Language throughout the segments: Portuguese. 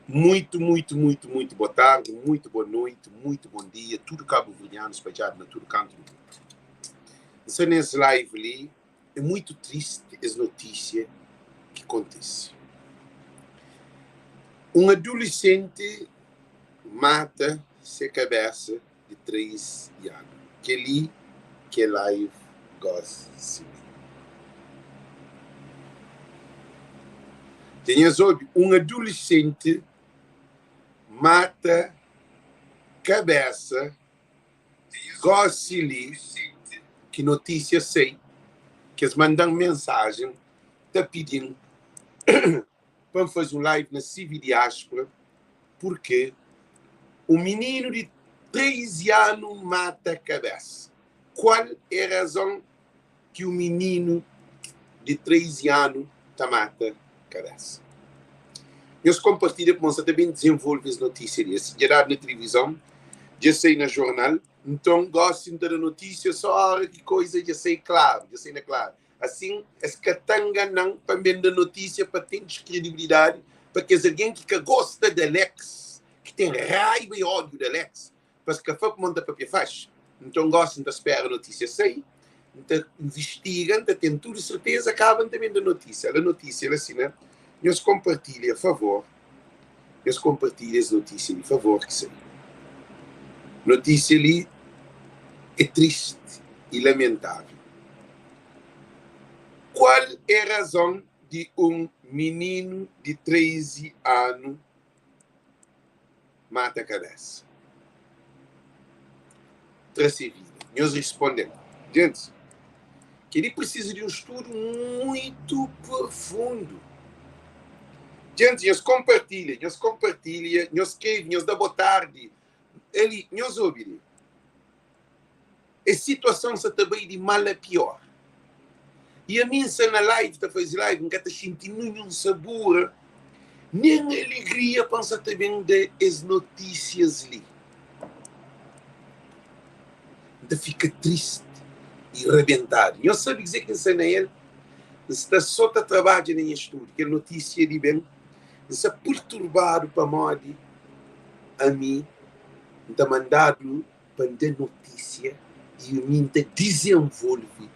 Muito boa tarde, muito boa noite, muito bom dia, tudo cabo-verdiano espalhado na todo canto do mundo. Essa nesse live ali, é muito triste essa notícia que acontece. Um adolescente mata sua cabeça de 3 anos. Que ali, que live gosta de Tenha soube, um adolescente mata cabeça gossili que notícia sei que eles mandam mensagem tá pedindo para fazer um live na Civil Diáspora porque o menino de 3 anos mata cabeça. Qual é a razão que o menino de 3 anos mata cabeça? Eu compartilho com você também desenvolve as notícias. Já na televisão, já sei na jornal, então gosto da notícia só que coisa, já sei claro, já sei na claro. Assim, as catanga não para vender notícia para ter credibilidade, porque se alguém que gosta da Lex, que tem raiva e ódio da Lex, porque a FAP monta para faz. Então gostam de esperar a notícia sei, então investigam, então tem tudo certeza, acabam também da notícia. A notícia é assim, né? Nós compartilhamos, a favor. Nós compartilhamos as notícias, por favor, que sei. Notícia ali é triste e lamentável. Qual é a razão de um menino de 13 anos mata a cabeça? Trazer vida. Nós respondemos. Gente, que ele precisa de um estudo muito profundo. Gente, nós compartilhamos, nós escrevemos, nós dá boa tarde. Ele, nós ouvimos. A situação está também de mal a pior. E a minha na live, está fazendo live, não está sentindo nenhum sabor, nem alegria, pensa também das notícias ali. Então fica triste e arrebentado. Eu sabe dizer que ensina ele, está só a trabalhar em estudo, que a notícia ali bem, está perturbado para morrer a mim, está mandado para dar notícia e o mim desenvolve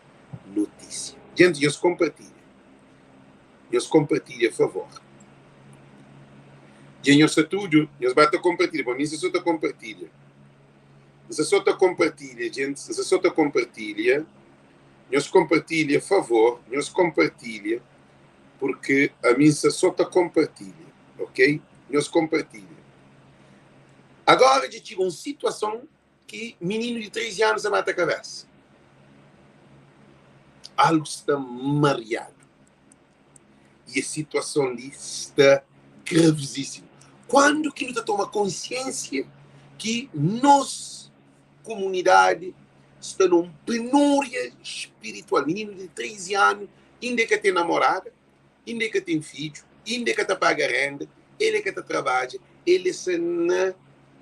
notícia. Gente, nós compartilhamos. Nós compartilhamos, a favor. E nós tudo, nós basta compartilhar. Para mim, se só compartilha. Se só compartilha, gente, se só compartilha, nós compartilha, a favor, nós compartilha, porque a mim se só compartilha, ok? Nós compartilha. Agora, a gente tive uma situação que menino de 13 anos a mata a cabeça. Algo está mareado. E a situação ali está gravíssima. Quando que nós toma consciência que nós, comunidade, está numa penúria espiritual. Menino de 13 anos, ainda que tem namorada, ainda que tem filho, ainda que paga renda, ele que trabalha, ele está na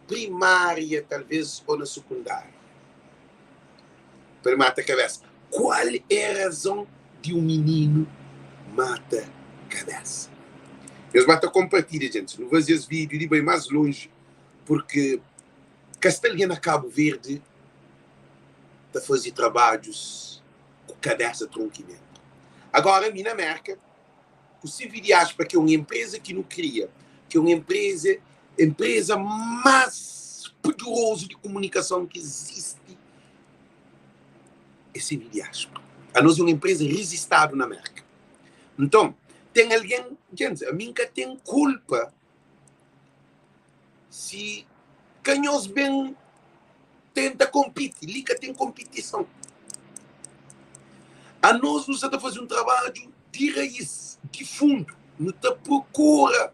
primária, talvez, ou na secundária. Para matar a cabeça. Qual é a razão de um menino mata a cabeça? Eles matam compartilha, gente. Não vou fazer esse vídeo e bem mais longe, porque Castelhana Cabo Verde está fazendo trabalhos com cabeça tronquimento. Agora, a minha marca, o Civil Diáspora, que é uma empresa que não cria, que é uma empresa mais poderosa de comunicação que existe, é Civil Diáspora. A nós é uma empresa resistável na marca. Então, tem alguém, gente, a mim que tem culpa se canhos bem tenta competir, liga tem competição. A nós não está a fazer um trabalho de raiz, de fundo, não está procura.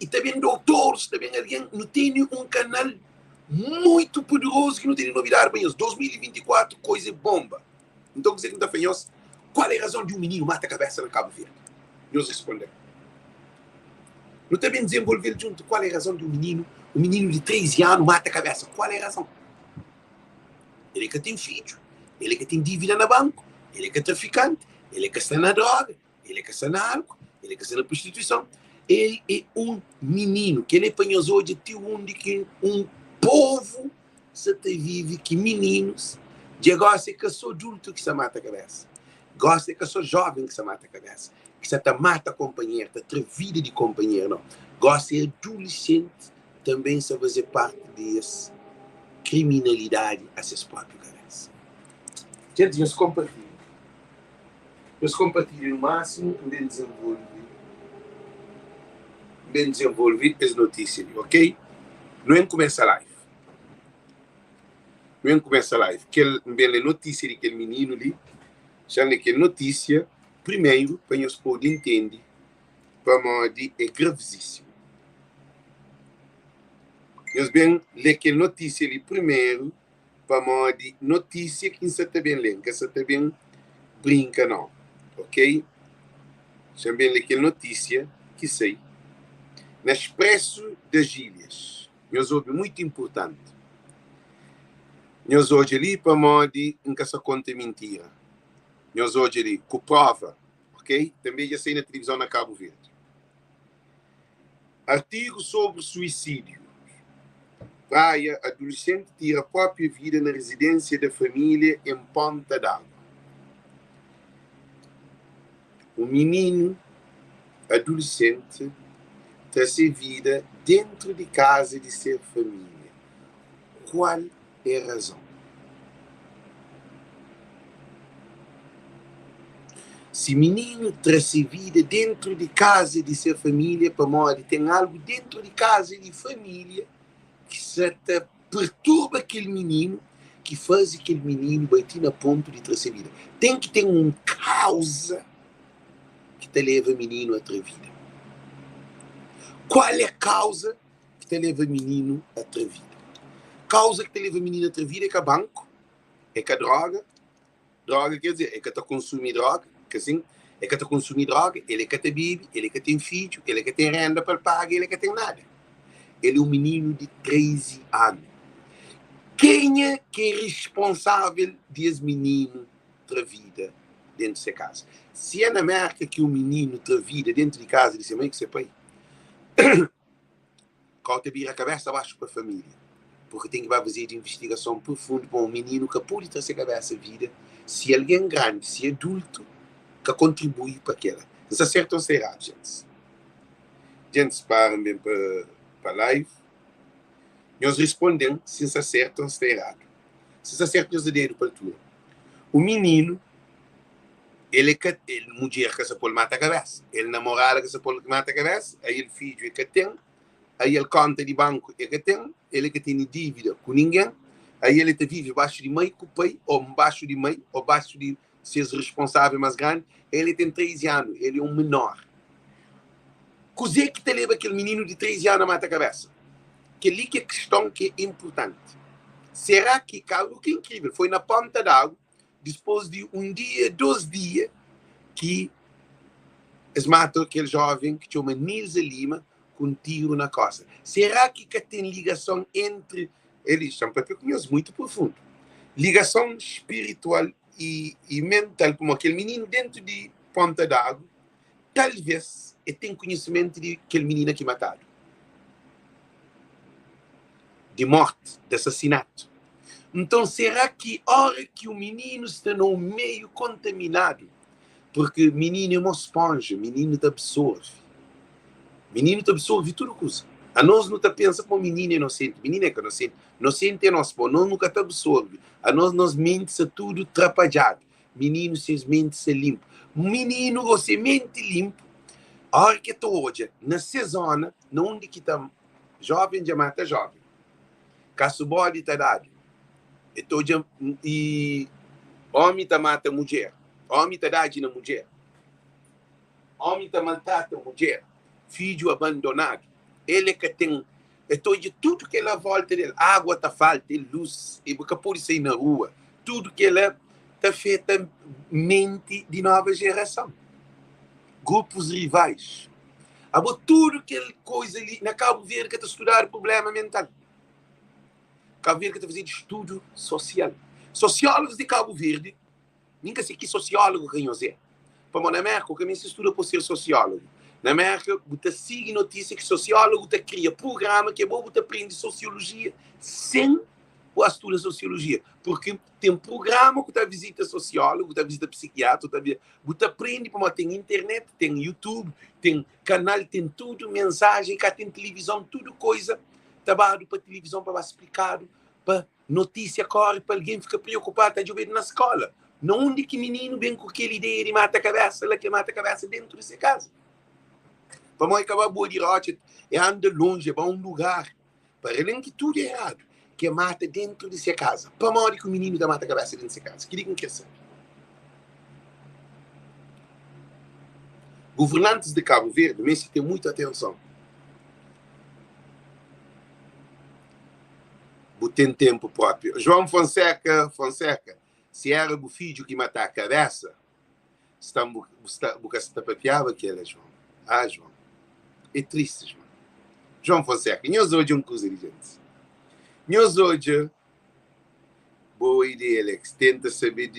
E também doutores, também alguém, não tem um canal muito poderoso que não tem novidade para eles. 2024, coisa bomba. Então, dizer que não está fanhoso, qual é a razão de um menino mata a cabeça na Cabo Verde? Nós respondemos. Não também desenvolver junto qual é a razão de um menino de 13 anos mata a cabeça. Qual é a razão? Ele que tem filho, ele que tem dívida no banco, ele que é traficante, ele que está na droga, ele que está na álcool, ele que está na prostituição. Ele é um menino, que ele apanhou hoje de onde que um povo se te vive, que meninos, de gosta que sou adulto que se mata a cabeça, gosta que sou jovem que se mata a cabeça, que se te mata companheiro, te vida de companheiro, não. Gosta de adolescente também se fazer parte dessa criminalidade a seus próprios cabeça. Gente, eu compartilho no máximo, bem desenvolvido as notícias, ok? Não começa a live. Que a notícia de aquele menino ali, já naquela notícia, primeiro, para nós poder entender, para nós é gravíssimo. Nós bem ler aquela notícia ali primeiro, para nós notícia que não se está bem lendo, que se está bem brinca não, ok? Já bem ler aquela notícia que sei. No Expresso das Ilhas, nós ouvimos muito importante. Nós hoje ali para modi em que essa conta é mentira. Nós hoje ali com prova, ok? Também já sei na televisão na Cabo Verde. Artigo sobre suicídio. Praia, adolescente tira a própria vida na residência da família em Ponta d'Água. Um menino adolescente tira sua vida dentro de casa de sua família. Qual é a razão? Se menino traz vida dentro de casa de sua família, para modo tem algo dentro de casa de família que se perturba aquele menino, que faz aquele menino bater na ponto de trazer vida. Tem que ter uma causa que te leva o menino a ter vida. Qual é a causa que te leva o menino a ter vida? Causa que te leva o menino a ter vida é que a banco, é que a droga. Droga quer dizer, é que tu consumir droga, que assim, é que tu consumir droga, ele é que te vive, ele é que tem filho, ele é que tem renda para pagar, ele é que tem nada. Ele é um menino de 13 anos. Quem é que é responsável desse menino ter vida dentro de sua casa? Se é na América que um menino ter vida dentro de casa de sua mãe, que você pai, qual te vira a cabeça abaixo para a família? Porque tem que fazer de investigação profunda para um menino que pode trazer a cabeça a vida, se alguém grande, se adulto, que contribui para aquela. Isso é certo ou errado, gente? Gente, param bem para a live. Nós respondemos se isso é certo ou se está errado. Se isso é certo, nós damos para tudo. O menino, ele mulher que se pode matar a cabeça. Ele namorada que se pode matar a cabeça. Aí ele filho é que tem. Aí ele conta de banco é que tem. Ele que tem dívida com ninguém. Aí ele vive abaixo de mãe com o pai, ou abaixo de mãe, ou abaixo de seus responsáveis mais grandes. Ele tem 13 anos. Ele é um menor. Cosé que te leva aquele menino de 13 anos a matar a cabeça? Que ali que é a questão que é importante. Será que algo que é incrível foi na Ponta d'Água, depois de um dia, 2 dias, que eles matam aquele jovem que chama Nilza Lima com um tiro na costa? Será que tem ligação entre eles? São para conhecer muito profundo. Ligação espiritual e mental, como aquele menino dentro de Ponta d'Água, talvez ele tenha conhecimento de aquele menino que mataram. De morte, de assassinato. Então, será que a hora que o menino está no meio contaminado, porque menino é uma esponja, menino te absorve. Menino te absorve tudo coisa. A nós não te pensa como menino é inocente. Menino é que inocente. Inocente é nosso, nós nunca te absorve. A nós mente se tudo atrapalhado. Menino, seus mentes se limpo. Menino, você mente limpo. A hora que tu hoje, nessa zona, onde que está jovem, já mata jovem. Caso bode está dado. E homem está mata mulher. Homem está dado na mulher. Homem está maltrata a mulher. Filho abandonado. Ele que tem. De tudo que ela volta dele. Água está falta, luz. E porque pode sair na rua. Tudo que ela está feita mente de nova geração. Grupos rivais. Agora, tudo que coisa ali. Na Cabo Verde que está estudar problema mental. Cabo Verde que está fazendo estudo social. Sociólogos de Cabo Verde, nunca sei que sociólogo ganhou Zé. Para a América, que se estuda por ser sociólogo. Na América, você sigue notícia que sociólogo cria programa que é bom, você aprende sociologia sem o estudo de sociologia. Porque tem programa que você visita sociólogo, você visita psiquiatra, você aprende como tem internet, tem YouTube, tem canal, tem tudo, mensagem, tem televisão, tudo coisa. Trabalho para televisão para explicar, para notícia corre, para alguém fica preocupado, está jogando na escola. Não onde que menino vem com aquela ideia de mata a cabeça, lá que mata a cabeça dentro dessa casa. Para mim acabar boa de rocha, anda longe, para um lugar, para além que tudo é errado, que é mata dentro dessa casa. Para mim que o menino da mata a cabeça dentro dessa casa. Que quer saber? Governantes de Cabo Verde, mas tem muita atenção. Tem tempo próprio. João Fonseca, se era o filho que matar a cabeça, está papiava que era, João. Ah, João. É triste, João. João Fonseca, nós hoje um coisa de gente. Nós hoje, boa ideia, Alex, tenta saber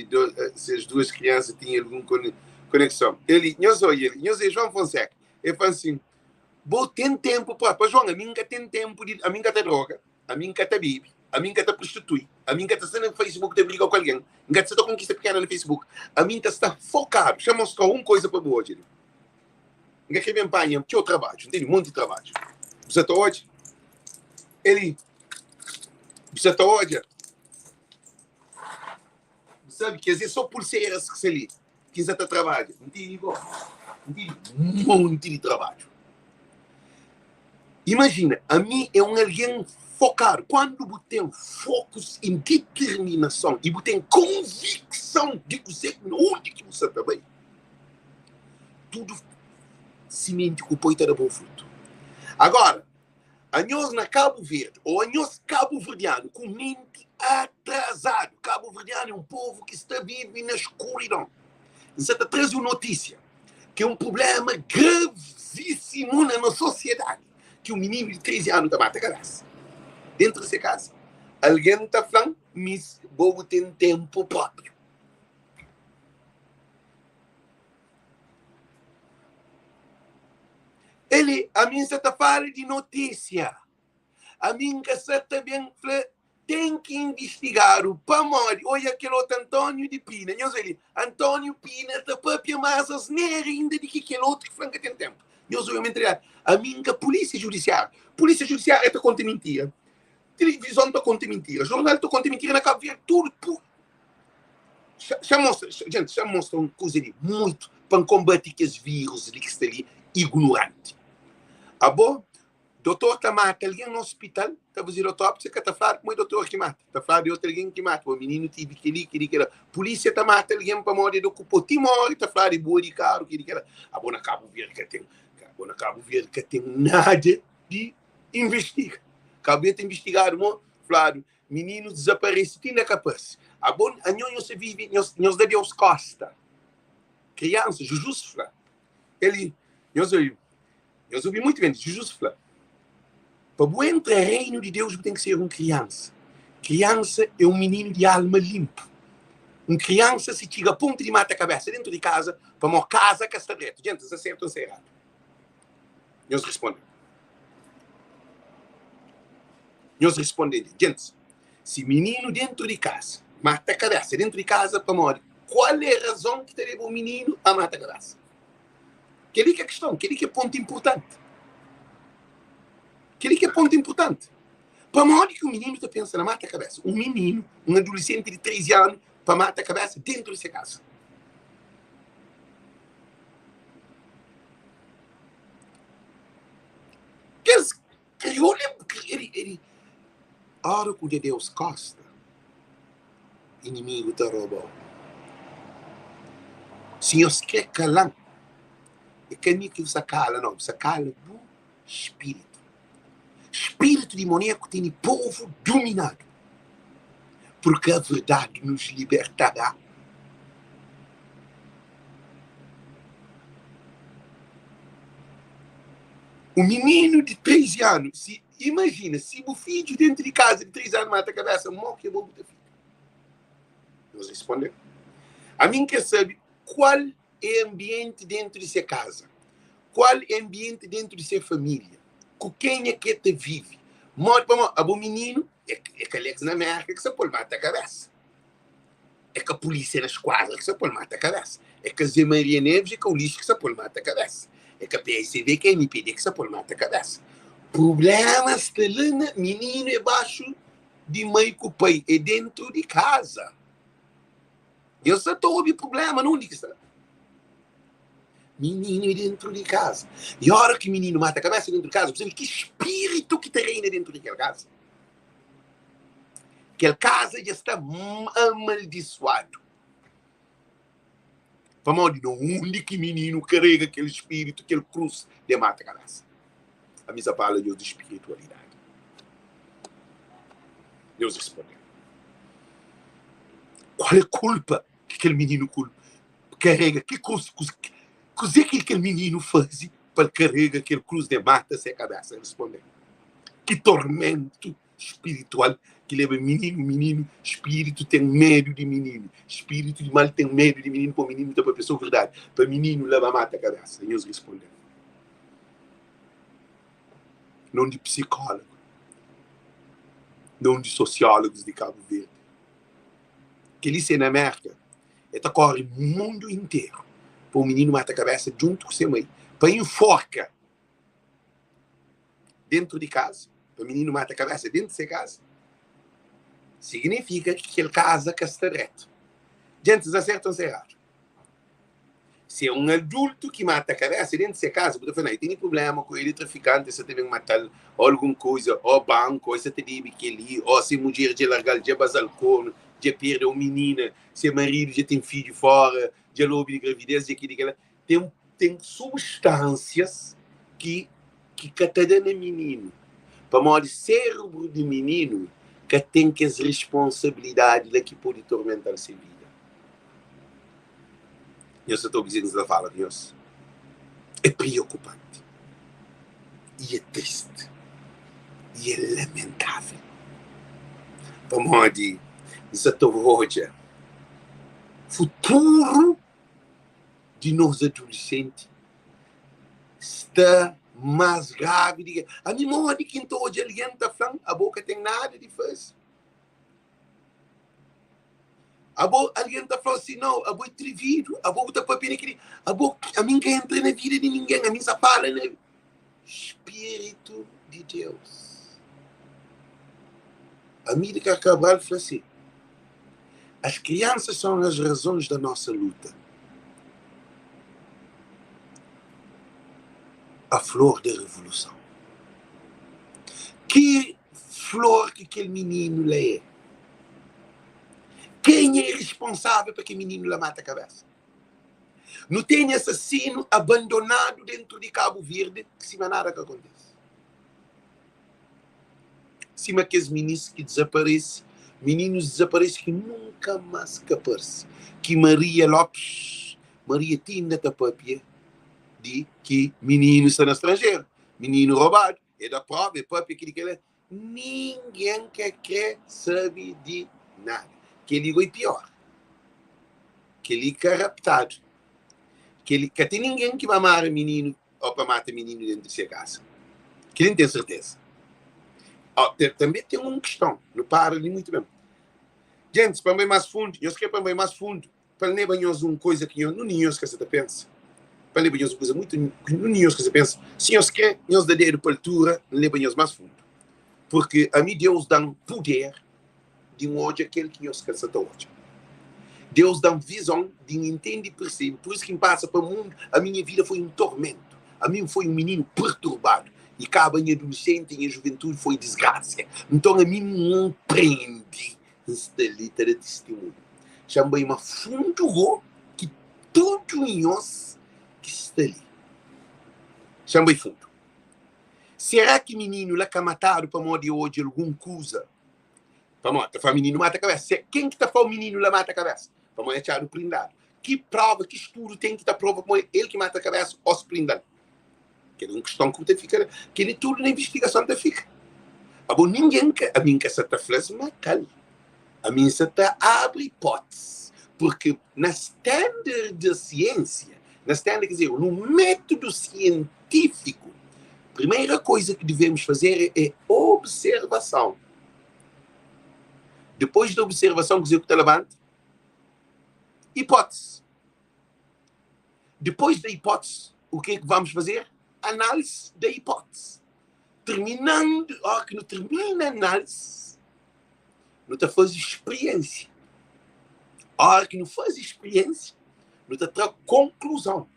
se as duas crianças tinham alguma conexão. Nós hoje, João Fonseca, ele fala assim, tem tempo próprio. João, a mim tem tempo, a mim tem droga, a mim tem bebê, a mim está prostitui, a mim está sendo no Facebook, está brigando com alguém, a mim está conquista pequena no Facebook, a mim está focado, já mostrou uma coisa para hoje. Não quer me empanhar, que eu trabalho, tem um monte de trabalho. Você está hoje? Você está hoje? Sabe, quer dizer, só pulseiras que se ali, que você está trabalhando, não tem um monte de trabalho. Imagina, a mim é alguém focado. Quando você tem foco em determinação e você tem convicção de você, onde que você está bem, tudo semente que pode dar bom fruto. Agora, a nós na Cabo Verde, ou a nós cabo-verdiano, com mente atrasado. Cabo-verdiano é um povo que está vivo na escuridão. Você está trazendo notícia que é um problema gravíssimo na nossa sociedade, que um menino de 13 anos está matando a cabeça. Dentro dessa casa, alguém está falando, mas vou ter tempo próprio. A mim você está falando de notícia. A mim você também tem que investigar o Pamori. Olha aquele outro Antônio de Pina. Antônio Pina está para mais asneira ainda de que aquele outro que franca tem tempo. A mim a polícia judiciária. Polícia judiciária está contra mentira. Televisão está contra mentira. Jornal está contra mentira na Cabo Verde. Tudo. Já mostra uma coisa ali muito para combater que os vírus que estão ali ignorante. Ah, bom? Doutor está mata alguém no hospital, está fazendo autópsia, que está falando com o doutor que mata. Está falando de outro alguém que mata. O menino teve que polícia está mata alguém para morrer do cupo. Timor, está falando de boa de carro, que era. Ah, bom, na Cabo Verde que tem nada de investigar. Cabo Verde investigar, falando, menino desaparece, tem na capaz. Ah, bom, a nós se vive, nós devemos costa. Criança, Jesus fala. Nós ouvi muito bem, Jesus fala. Para entrar no reino de Deus, tem que ser uma criança. Criança é um menino de alma limpa. Uma criança se tira a ponta de mata a cabeça dentro de casa, para uma casa que está direto. Gente, se acerta ou se errado? Nós respondemos. Gente, se menino dentro de casa, mata a cabeça dentro de casa para morrer, qual é a razão que leva o menino a matar a cabeça? Que é a questão, que é ponto importante. Que é ponto importante. Para morrer que o menino está pensando, mata a cabeça. Um menino, um adolescente de 13 anos, para matar a cabeça dentro dessa casa. A hora que Deus costa, inimigo está roubando. Se você quer calar, é que você cala, não. Você cala do espírito. Espírito demoníaco tem o povo dominado. Porque a verdade nos libertará. O menino de 13 anos, imagina, se o filho dentro de casa de 3 anos mata a cabeça, morre que é bom ter filho. Nós respondemos. A mim quer saber qual é o ambiente dentro dessa casa. qual ambiente dentro de sua família, com quem é que te vive. Modo para o menino, é que Alex na América que você pode matar a cabeça. É que a polícia na esquadra que você pode matar a cabeça. É que a Zé Maria Neves é que o lixo que você pode matar a cabeça. É que a PSV que é a NPD que você pode matar a cabeça. Problemas de lana, menino é baixo de mãe com o pai, é dentro de casa. Eu só estou ouvindo problema, não digo isso. Menino é dentro de casa. E a hora que o menino mata a cabeça dentro de casa, você vê que espírito que te reina dentro daquela casa. Aquela casa já está amaldiçoado. Para modo de onde que menino carrega aquele espírito, aquele cruz de mata a cabeça. A missa fala de Deus de espiritualidade. Deus responde. Qual é a culpa que aquele menino carrega? Que coisa que aquele menino faz para carregar aquele cruz de mata sem cabeça? Responde. Que tormento espiritual que leva menino, espírito tem medo de menino, espírito de mal tem medo de menino, para o menino está para a pessoa verdade, para o menino leva mata a cabeça. Deus responde. Não de psicólogo, não de sociólogos de Cabo Verde. Que ele se na América, ele corre o mundo inteiro para o menino mata a cabeça junto com seu mãe, para enforca dentro de casa, para o menino mata a cabeça dentro de sua casa, significa que ele casa que está reto. Gente, se acertam ou se erraram. Se é um adulto que mata a cabeça dentro de sua casa, você fala, tem problema com ele, traficante, se teve que matar alguma coisa, ou banco, ou se te diz que ele, ou se mulher de largar, de basar corno, de perder uma menina, se marido já tem filho fora, de lobo de gravidez, de aquilo, tem substâncias que está dando menino. Para modo cérebro de menino, que tem que as responsabilidades que pode tormentar sua vida. Eu só estou dizendo essa fala de Deus. É preocupante. E é triste. E é lamentável. Para modo de hoje, futuro de nós adolescentes está mais grave. A minha mãe de quem estou hoje alienta falando, a boca tem nada de fazer. Alguém está falando assim, não, a boa é trevido, a boa está para aquele, a mim que entra na vida de ninguém, a mim só fala, né? Espírito de Deus. A Mírica Cabral fala assim, as crianças são as razões da nossa luta. A flor da revolução. Que flor que aquele menino lê é? Quem é responsável para que o menino lá mata a cabeça? Não tem assassino abandonado dentro de Cabo Verde que se nada que acontece. Cima que os meninos que desaparecem, meninos desaparecem que nunca mais que aparecem. Que Maria Lopes, Maria Tina da Papia, de que menino está no estrangeiro, menino roubado, é da prova, é Papia, que ninguém quer saber de nada. Que ele foi pior. Que ele é raptado. Que tem ninguém que vai amar o menino ou para matar o menino dentro de sua casa. Que ele não tem certeza. Também tem uma questão. Não para ali muito bem. Gente, para mim mais fundo, eu quero para mim mais fundo, para não levar uma coisa que eu não nem que você pensa. Para levar uma coisa muito, não nem que você pensa. Se eu quero, eu dou dedo para a altura, levar mais fundo. Porque a mim Deus dá um poder de um ódio aquele que eu esqueço de ódio. Deus dá uma visão de entender e perceber. Por isso que passa para o mundo, a minha vida foi um tormento. A mim foi um menino perturbado. E acaba em adolescente, em juventude, foi desgraça. Então a mim não prende esta letra de testemunho. Chamei uma fundo que tudo em nós que está ali. Chamei fundo. Será que menino lá que mataram para morrer hoje alguma coisa? Para matar, o menino mata a cabeça. Quem que está falando o menino lá mata a cabeça? Para morrer tirado prendado. Que prova, que estudo tem que estar prova para ele que mata a cabeça ou se prendado? Que é uma questão que fica, que ele tudo na investigação da fica. Ninguém quer, a mim que essa está falando matar. A mim se está abre hipótese. Porque na standard da ciência, Nós temos que dizer, no método científico, a primeira coisa que devemos fazer é observação. Depois da observação, que você levanta, hipótese. Depois da hipótese, o que é que vamos fazer? Análise da hipótese. Terminando, a hora que não termina a análise, não está fazendo experiência. A hora que não faz experiência, não está trazendo conclusão.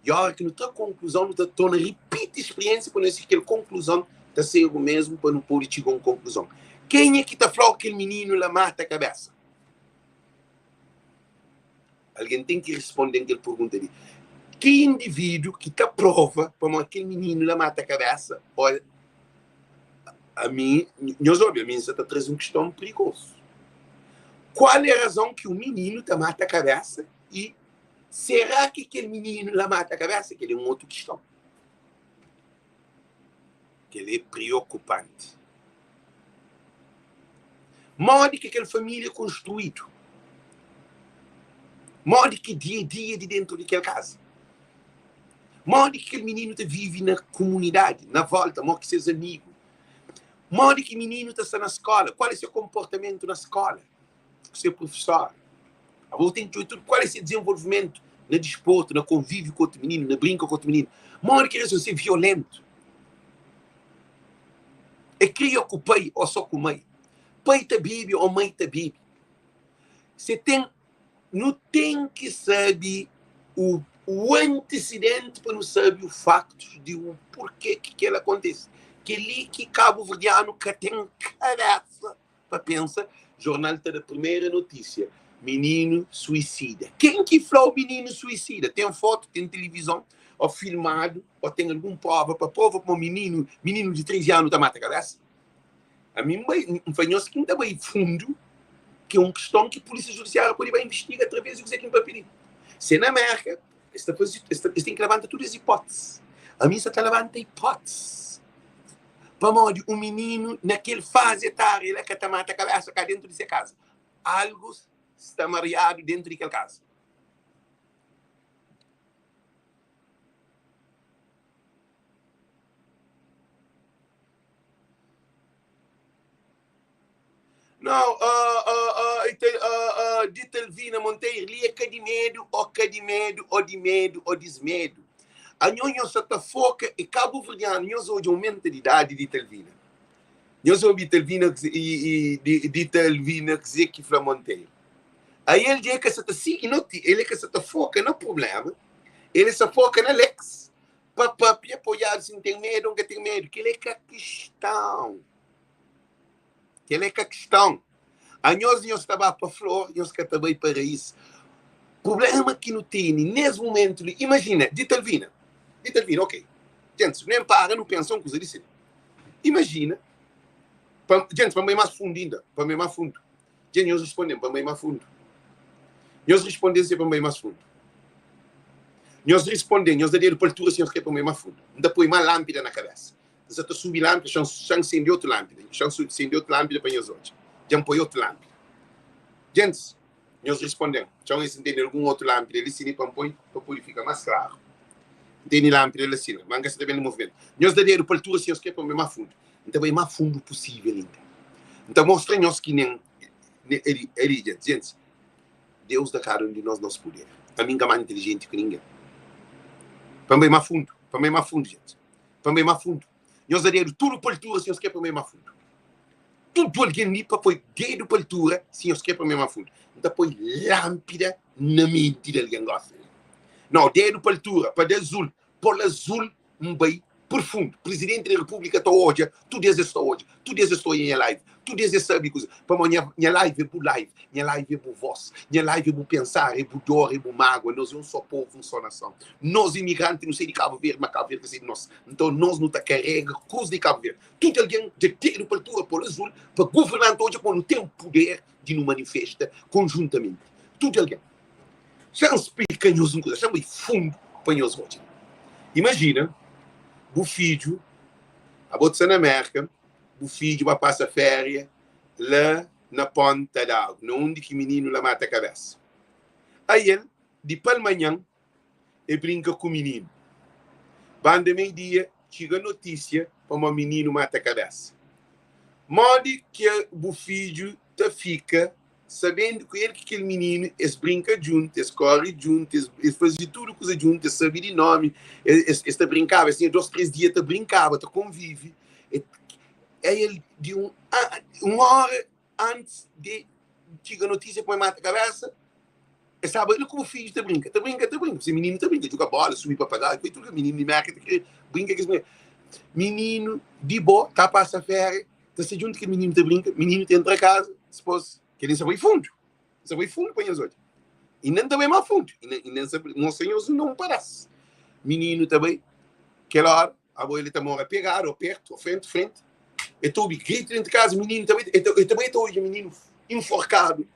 E a hora que não está conclusão, não está tornando repite experiência para não ser aquela conclusão, está sendo o mesmo para não pôr chegar uma conclusão. Quem é que está falando que aquele menino lá mata a cabeça? Alguém tem que responder aquela pergunta ali. Que indivíduo que está prova para aquele menino lá mata a cabeça? Olha, a mim você está trazendo uma questão perigosa. Qual é a razão que o menino está mata a cabeça? E será que aquele menino lá mata a cabeça? Que ele é uma outra questão. Que ele é preocupante. Modo que aquela família é construída. Modo que dia a dia de dentro daquela casa. Modo que aquele menino vive na comunidade, na volta, modo que seus amigos. Modo que o menino está na escola. Qual é o seu comportamento na escola? Com seu professor. Qual é o seu desenvolvimento no desporto, no convívio com outro menino, na brinca com outro menino? Modo que ele ser violento. É cria com o pai ou só com a mãe? Pai está bebe ou mãe está bebe? Você não tem que saber o antecedente para não saber o facto de o porquê que ele acontece. Que ali que Cabo Verdeano que tem cabeça para pensar. Jornal está da primeira notícia. Menino suicida. Quem que falou menino suicida? Tem foto, tem televisão, ou filmado, ou tem alguma prova para um menino de 13 anos está mata a cabeça? A mim não foi nós que ainda vai fundo, que é uma questão que a Polícia Judiciária pode investigar através do que você vai pedir. Se na América, tem que levantar todas as hipóteses. A mim só está levantando hipóteses. Para modo, um menino, naquela fase etária, ele que está mata a cabeça cá dentro de sua casa. Algo está mareado dentro daquela casa. Não, de Telvina Monteiro, li é que de medo, ou desmedo. A nós só está foca e Cabo Verdeano, nós hoje aumenta de idade de Telvina. Nós ouvi Telvina de Telvina que dizer que foi Monteiro. Aí ele diz que você está seguindo, ele que você está foca no problema, ele se foca na Lex. Para apoiar, se não tem medo, não tem medo, que ele é que a questão. Que ele é que a questão. A nós estava para flor, nós que também para isso. Problema que não tem, nesse momento, imagina, de Telvina, ok. Gente, nem para, não pensam coisa disso. Imagina, gente, para mim mais fundo ainda, para mim mais fundo. Gente, nós respondemos para mim mais fundo. Nós respondemos para mim mais fundo. Nós respondemos, nós damos para altura, senhor, que é para mim mais fundo. Ainda põe uma lâmpada na cabeça. Nós estamos subindo lâmpada, já acendeu outra lâmpada. Já acendeu outra lâmpada para nós hoje. Já põe outra lâmpada. Gente, nós respondemos. Já acendeu algum outro lâmpada, ele se para pôr, para purificar mais claro. Tem lâmpada, ele se manga se também no movimento. Nós damos para altura, senhor, que é para mim mais fundo. Então, é mais fundo possível ainda. Então, mostra-nos que nem gente, Deus dá cada um de nós nosso poder. A mim é mais inteligente que ninguém. Para mim mais fundo, gente. Para mim mais fundo. Nós damos tudo para altura, senhor, que é para mim mais fundo. Tudo alguém ali para pôr dedo para altura, senhor, que é para mim mais fundo. Então, põe lâmpada na mente de alguém gosta. Não, dedo para altura, para azul, por azul, bem profundo. Presidente da República está hoje, tu dizes estou em live, tu dizes sabe coisa. Para minha live é por live, minha live é por voz, minha live é por pensar, é por dor, é por mágoa. Nós é um só povo, uma só nação. Nós imigrantes, não sei de Cabo Verde, mas Cabo Verde é de nós. Então nós não carrega coisa de Cabo Verde. Tudo alguém de dedo para altura, por azul, para governar hoje, quando tem o poder de nos manifestar conjuntamente. Tudo alguém. Já não explica nos uma coisa, já vai fundo para nós hoje. Imagina, o filho, a botar na América, o filho vai passar férias lá na ponta d'água, onde que o menino lá mata a cabeça. Aí ele, de pela manhã, e brinca com o menino. Banda meio-dia, chega a notícia para um menino mata a cabeça. Mode que o filho te fica sabendo que aquele menino, eles brinca junto, eles corre junto, eles fazem tudo coisa junto, eles sabem de nome, eles brincava, assim, 2, 3 dias te brincava, te convive. Aí ele, de uma hora antes de chegar a notícia para mata a cabeça, ele sabe, ele com o filho te brinca. Esse menino te brinca, joga bola, subir para pagar, foi tudo, menino de merda, brinca com esse menino de boa, tá passa férias, tá se junto que o menino te brinca, menino te entra a casa, depois, que ele sabe fundo para as outras. E nem também mais fundo, e nem sabe, não senhor não parece. Menino também, aquela hora, a avó ele também mora pegar, ou perto, ou frente, e tu grita dentro de casa, menino também, eu também estou hoje, menino enforcado.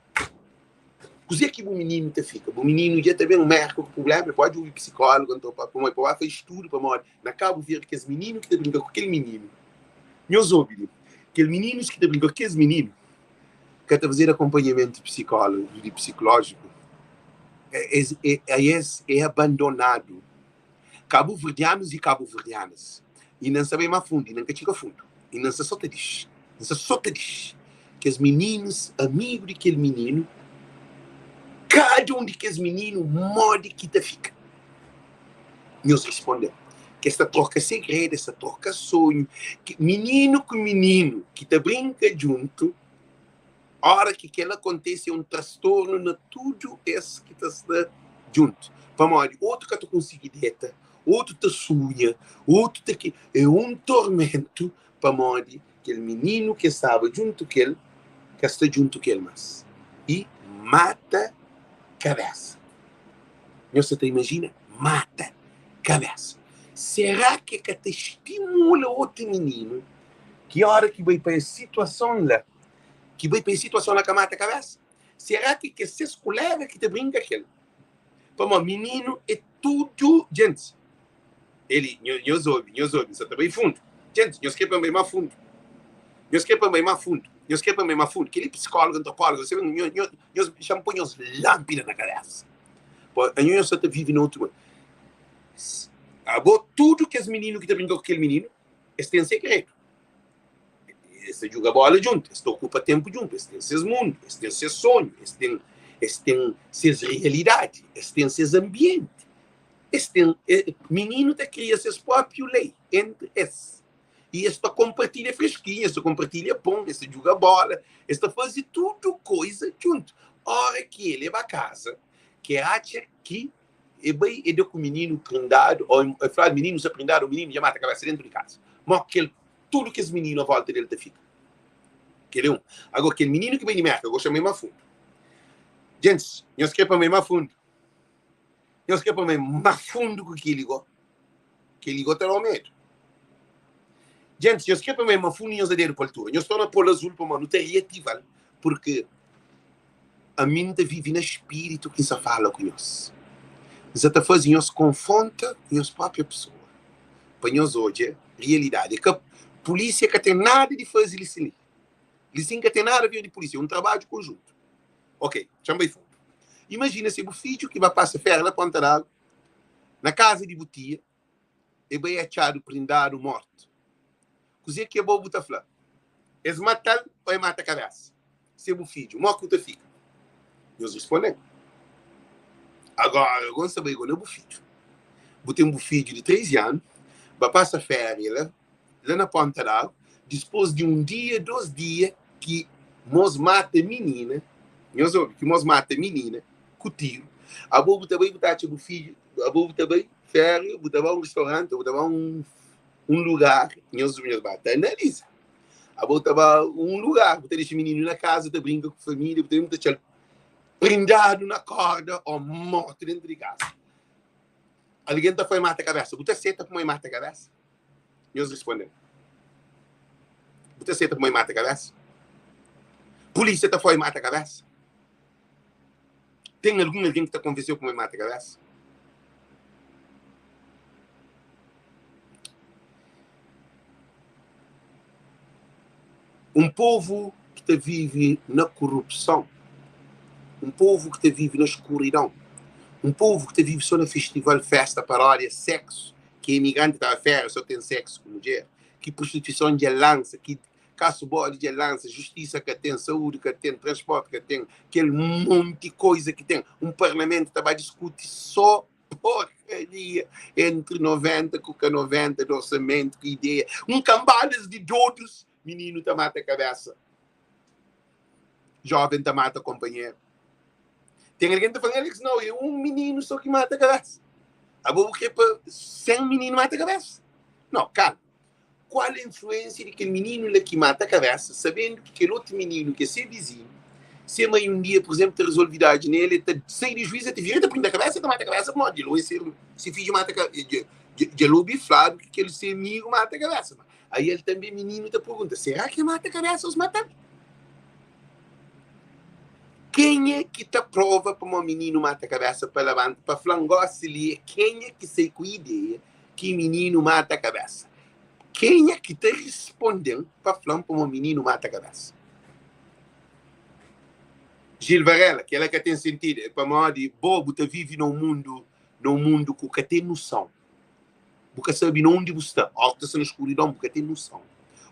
Così que o menino te fica. O menino já teve um merda com problema, pode ir psicólogo, então, para fazer estudo, para morrer. Na cabo, ver que os meninos que te brincam com aquele menino, meus ouvidos, aquele meninos que te brincam com aqueles meninos, que te fazer acompanhamento psicológico, é abandonado. Cabo-verdianos e cabo-verdianas. E não sabem mais fundo, e não chega fundo. E não se solta diz. Que os meninos, amigos daquele menino, cada um daqueles meninos morre que te fica. Nós respondemos que esta troca segredo, esta troca sonho, que menino com menino que te brinca junto, a hora que aquilo acontece é um transtorno na tudo isso que está junto. Vamos, outro que te consegue deta, outro te sonha, outro te é um tormento para morrer aquele menino que estava junto com ele, que está junto com ele mais. E mata cabeça. Você te imagina? Mata cabeça. Será que te estimula outro menino que a hora que vai para a situação lá, que mata cabeça? Será que esses colegas que te brinca aquele? Para um menino é tudo, gente. Ele, nós ouvimos, você está bem fundo. Gente, nós queremos bem mais fundo. Aquele psicólogo, antropólogo, você nós chamamos lâmpada na cabeça. Nós só vive no outro. Tudo que os meninos que te brincam com aquele menino, eles têm segredo. Eles jogam bola junto, eles ocupam tempo junto, eles têm seus mundos, eles têm seus sonhos, eles têm suas realidades, eles têm seus ambientes. Menino te cria seus próprios leis entre eles. E eles compartilham fresquinho, eles compartilham pão, eles jogam bola, eles fazem tudo coisa junto. A hora que ele vai a casa, que acha que é do menino prendado, ou falar menino se prendado, o menino já mata a cabeça dentro de casa. Mas tudo que os meninos à volta dele te fica. Agora, aquele menino que vem de merda, eu gosto mais fundo. Gente, nós queremos mais fundo. Nós queremos mais fundo que ele gosta. Que ele gosta do medo. Gente, nós queremos mais fundo e nós adero para a altura. Nós estamos na polo azul para não ter reativo, porque a mente vive no espírito que se fala com nós. Nós está fazendo nós confronta com nós própria pessoa. Para nós hoje, realidade. Que a polícia que tem nada de fazer isso ali. Isso não tem nada a ver de polícia, é um trabalho conjunto. Ok, chama fundo. Imagina se o filho que vai passar férias na Ponta d'Água, na casa de Butia, e vai achado, prendado, morto. Così que é bom botar falar. Eles matam ou matam a cabeça? Se o filho, morre que fica. Nós respondemos. Agora, vamos saber quando é o filho. Botei um filho de 13 anos, vai passar férias lá na Ponta d'Água, depois de um dia, 2 dias, que nós mata a menina, com tiro. A bobo também botar o filho, a bobo também, férias, botava um restaurante, botava um lugar, nós bater na lisa. A bobo botava um lugar, botava esse menino na casa, brinca com a família, botava muita prendado na corda ou morto dentro de casa. Alguém foi matar a cabeça. Você aceita como mata a cabeça? Nós respondemos. Você aceita como mata a cabeça? Polícia foi matar a cabeça? Tem alguém que convenceu como mata a cabeça? Um povo que vive na corrupção, um povo que vive na escuridão, Um povo que vive só no festival, festa, paródia, sexo, que imigrante está a ferro, só tem sexo com mulher, que prostituição de lança, que caso bode de lança, justiça que tem, saúde que tem, transporte que tem, aquele monte de coisa que tem. Um parlamento que vai discutir só porcaria entre 90 com 90 do orçamento, que ideia. Cambadas de outros, menino tá mata a cabeça. Jovem tá mata companheiro. Tem alguém que tá falando que não, é um menino só que mata a cabeça. A boa que é para 100 meninos mata a cabeça. Não, calma. Qual a influência de aquele menino que mata a cabeça, sabendo que aquele outro menino que é seu vizinho, se a mãe um dia, por exemplo, ter resolvidade nele, tá sem de juízo, te vira, te prende a cabeça, te mata a cabeça, pode. Se filho mata a cabeça, de lobiflado, que aquele seu amigo mata a cabeça. Aí ele também, menino, te pergunta, será que mata a cabeça ou os mata? Quem é que te prova para um menino mata a cabeça para levantar, para flangar-se ali? Quem é que se cuida que menino mata a cabeça? Quem é que está respondendo para falar para um menino mata a cabeça? Gil Varela, que ela que tem sentido, para mim, de bobo, tu vive num mundo que tem noção. Porque sabe onde você está. Alta-se na escuridão, porque tem noção.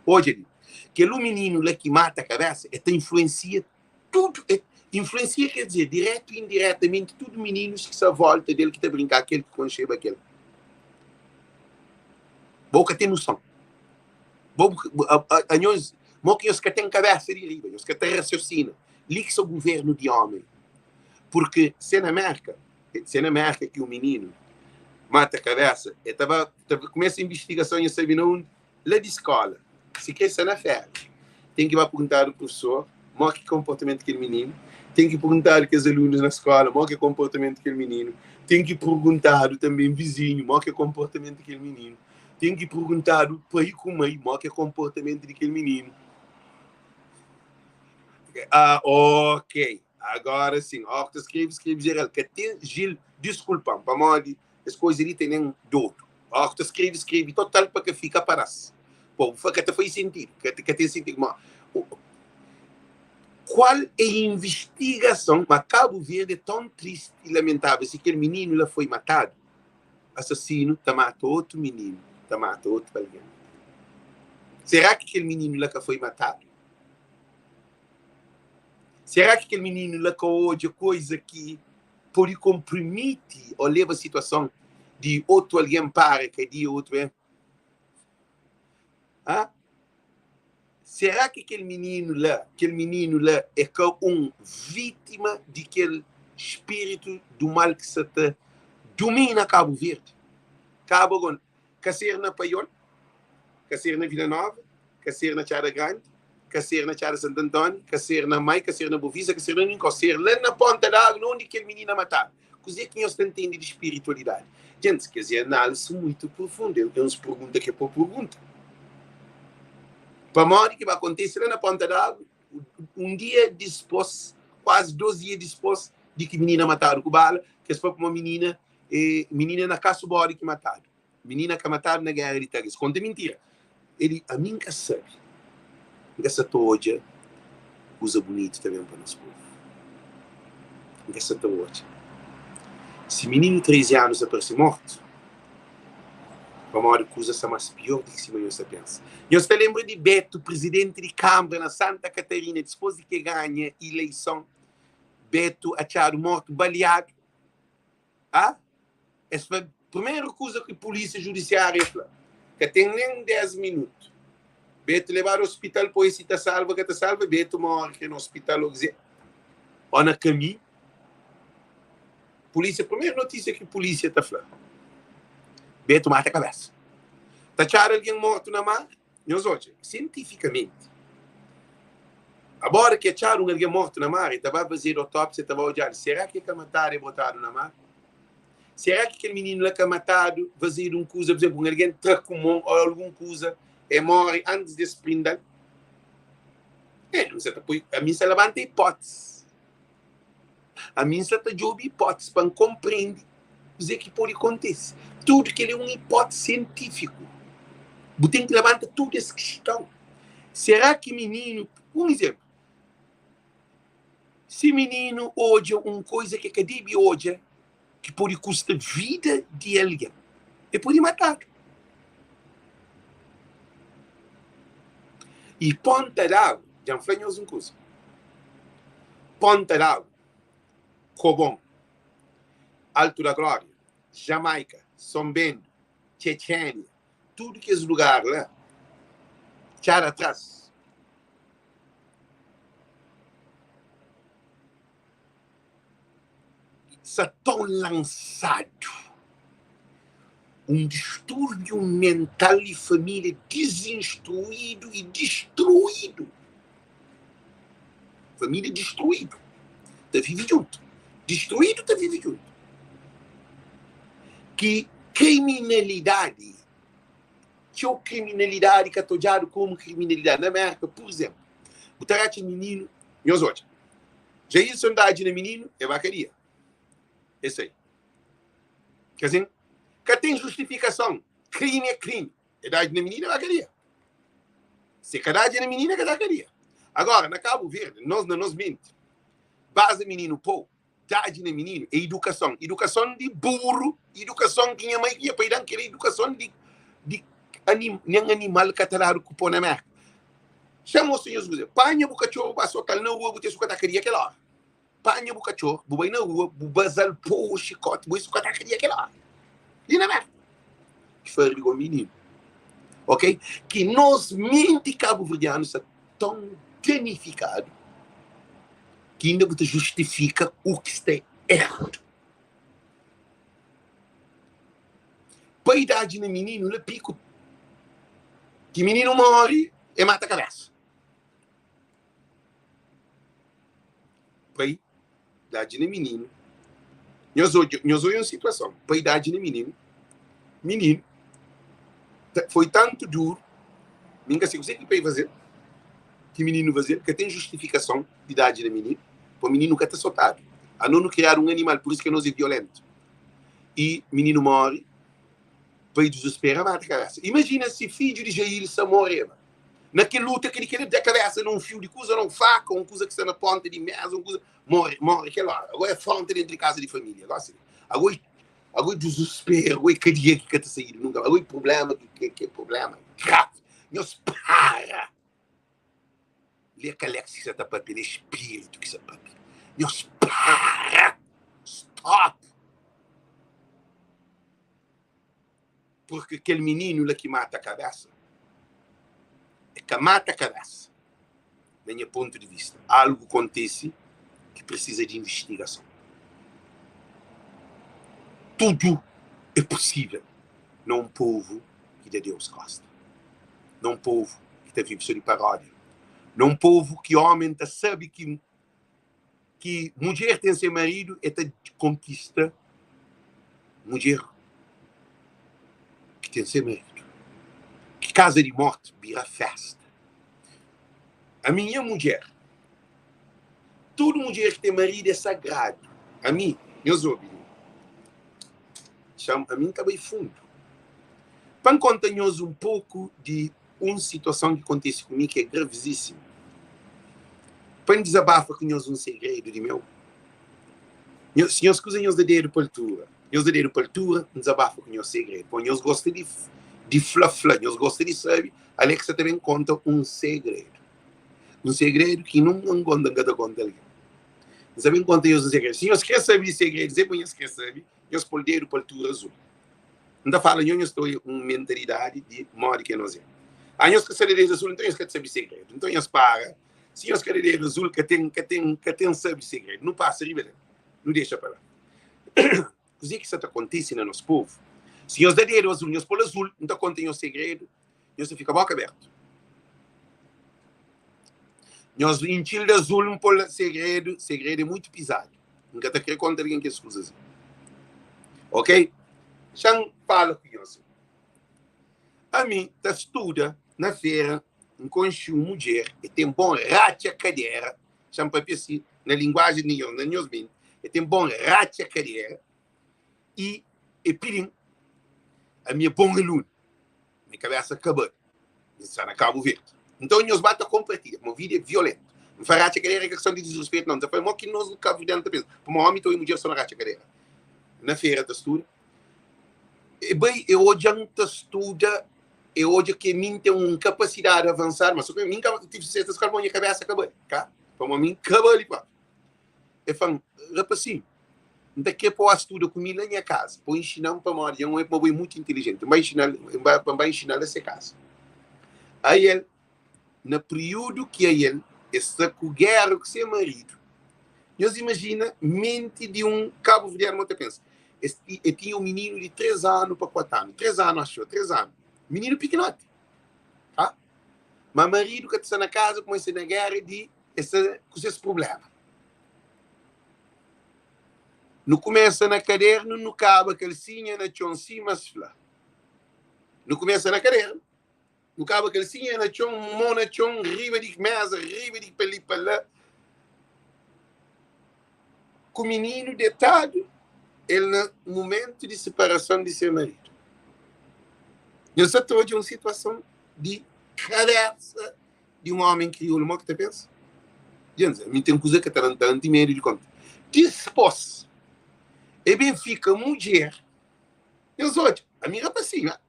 Hoje, aquele menino lá que mata a cabeça, ele influencia tudo. Influencia, quer dizer, direto e indiretamente, tudo meninos que se volta dele, que está brincar, aquele que concheba aquele. Boca tem noção. Os que têm cabeça de riba, os que têm raciocínio, liga-se ao governo de homem. Porque se na América que o menino mata a cabeça, começa a investigação e sabe não, lá de escola, se quer ser na férias, tem que perguntar ao professor, que comportamento aquele menino, tem que perguntar que os alunos na escola, que comportamento aquele menino, tem que perguntar também vizinho, que comportamento daquele menino. Tem que perguntar o pai com mãe, que é o comportamento daquele menino. Ok. Agora sim. Tu escreve geral. Gil, desculpa, para mim, as coisas ali têm dor. Tu escreve total para que fica para nós. Bom, que foi sentido. Que tem sentido. Qual é a investigação? Mas Cabo Verde é tão triste e lamentável. Se aquele menino lá foi matado, assassino, matou outro menino. Mata outro alguém. Será que aquele menino lá que foi matado? Será que aquele menino lá que hoje coisa que pode comprometer ou leva a situação de outro alguém para que de outro é? Será que aquele menino lá é vítima de aquele espírito do mal que se domina Cabo Verde? Cabo Verde, Cacer na Paiol, Cacer na Vila Nova, Cacer na Chara Grande, Cacer na Chara Santo Antônio, Cacer na Mai, Cacer na Bovisa, Cacer na Nincocer, lá na ponta da água, onde aquele menino a matar. Coisa que nós entendemos de espiritualidade. Gente, quer dizer, análise muito profunda. Eu nos pergunta que é por pergunta. Para morrer que vai acontecer lá na ponta da água, um dia depois, quase 2 dias depois de que a menina mataram com bala, que foi uma menina na Caço Bode que mataram. Menina que mataram na guerra de Tagues. Conta mentira. Ele, a mim que sabe, essa toja usa bonito também para nosso povo. Essa toja. Se menino de 13 anos aparece morto, a maior coisa é mais pior do que se você pensa. Eu se lembro de Beto, presidente de Câmara na Santa Catarina, depois de que ganha a eleição, Beto achado morto, baleado. Essa foi a primeira coisa que a polícia judiciária falou. Que tem nem 10 minutos. Beto levar ao hospital, pois se está salva, que está salva, Beto morre no hospital, ou na caminho. Polícia, a primeira notícia que a polícia está falando. Beto mata a cabeça. Está achado alguém morto na mar? Nós hoje, cientificamente. Agora que acharam alguém morto na mar, estava a fazer autópsia, estava a olhar, será que é matado e botado na mar? Será que aquele menino lá que é matado, fazer uma coisa, por exemplo, alguém tracumou ou alguma coisa, e morre antes de se prender? A mim se levanta hipótese. A mim se está jogando hipótese para compreender o que pode acontecer. Tudo que ele é uma hipótese científica. Você tem que levantar toda essa questão. Será que menino, um exemplo, se menino hoje, uma coisa que deve hoje, que pode custar a vida de alguém. E pode matar. E Ponta d'Água, já falamos uma coisa. Ponta d'Água, Cobom, Alto da Glória, Jamaica, São Bento, Chechênia, tudo que é lugar lá, já atrás. Está tão lançado um distúrbio mental e família desinstruído e destruído. Família destruído. Está vive junto. Destruído está vive junto. Que criminalidade, que é criminalidade que é como criminalidade na América, por exemplo, o tarate menino, meus olhos, já isso andade no menino é vacaria. Esse aí. Quer dizer, que tem justificação. Crime é crime. Idade na menina é vacaria. Se cadade na menina é vacaria. Agora, na Cabo Verde, nós não nos mente. Base menino, pô, idade na menino é educação. Educação de burro, educação que minha mãe ia pedir que era educação de animal que está que põe na merda. Chama os senhores, panha o cachorro, passou tal na rua, você escuta queria aquela hora. Panha o cachorro, bubai na rua, bubazal, pô, chicote, você escuta queria aquela hora. E na merda. Que foi o menino. Ok? Que nós, mente cabo-verdianos, está tão danificado que ainda você justifica o que está errado. Para a idade no menino, ele pico. Que menino morre e mata a cabeça. Para a idade no menino, nós olhamos uma situação. Para a idade no menino, foi tanto duro, ninguém sei o que vai fazer, que menino fazer, que tem justificação de idade do menino, para o menino nunca está soltado. A não criar um animal, por isso que nós é violento. E menino morre, para ir desesperar, mata a cabeça. Imagina se filho de Jair se morrer. Naquela luta que ele quer dar a cabeça num fio de coisa, num faca, uma coisa que está na ponta de mesa, uma coisa, morre aquela hora. Agora é fronte dentro de casa de família. Agora desespero, agora cadeia que está saindo nunca. Agora problema, que problema grave. Nós para. Lê que Alexis está papel, é espírito que está papel. Nós para. Stop. Porque aquele menino lá que mata a cabeça, é que mata a cabeça. Do meu ponto de vista, algo acontece que precisa de investigação. Tudo é possível num povo que de Deus gosta. Num povo que está vivo de paródia. Num povo que homem sabe que mulher tem seu marido e está conquista mulher que tem seu marido. Que casa de morte vira festa. A minha mulher, toda mulher que tem marido é sagrado. A mim, meus ouvintes, a mim está bem fundo. Para contar-nos um pouco de uma situação que acontece comigo que é gravíssima. Para desabafar com nós um segredo de meu. Se nós cozinhamos de dedo para altura, nós de dedo para altura, desabafa com nós segredo. Porque nós gostamos de flafla, nós gostamos de saber. Alexa também conta um segredo. Um segredo que não conta cada conta alguém. Sabem quanto eu os segredos? Se nós queremos saber segredos, é bom nós queremos saber. Nós por dedo para altura azul. Não fala, nós estou uma mentalidade de modo que nós é. Aí nós queremos saber azul, então nós queremos saber segredo. Então nós para. Se nós queremos saber azul, que tem saber segredo. Não passa, não deixa para lá. Coisa que isso acontece no nosso povo. Se nós dá dedo azul, nós por azul, então contém o segredo, nós fica boca aberta. Nós enchilda azul, um por segredo é muito pisado. Nunca está querendo contar alguém que as coisas. Ok? Já fala com nós. A mim, está estuda na feira, encontre uma mulher, e tem bom rate a cadeira, chama para assim, na linguagem de nós bem, e tem bom rate a cadeira, e pedem a minha bom aluno, minha cabeça acabou, está na Cabo Verde. Então, nós bata compartilha, uma vida violenta. Não faz rate a cadeira, é questão de desrespeito, não. Então, foi uma que nós no Cabo Verde não pensamos. Para um homem, então, e mulher só na rate a cadeira. na feira te estuda. E bem, eu hoje te estuda, eu hoje que mim tem uma capacidade de avançar, mas só que mim tive certas coisas na minha cabeça, acabou, tá? Para mim, acabou ali, pá. Eu falo, rapaz, daqui a pouco estuda comigo na minha casa, para ensinar para uma é uma boa muito inteligente, vai ensinar essa casa. Aí ele, no período que ele está com guerra com seu marido, Deus imagina, mente de um cabo-verdiano, muito pensa. Eu tinha um menino de 3 anos para 4 anos. 3 anos, achou, 3 anos. Menino pequenote. Tá? Mas marido que está na casa, começa na guerra e com esse problema. Não começa na caderno, não cabe a calcinha, na chão cima, não começa na caderno. Não cabe a calcinha, na chão, mona, chão, riba de mesa, riba de película. Com o menino deitado, ele no momento de separação de seu marido. Eu só estou de uma situação de cabeça de um homem crioulo. O que você pensa? Gente, a mim tem coisa que está dando dinheiro de conta. Dispôs. E bem fica mulher. Eu sou a minha rapazinha.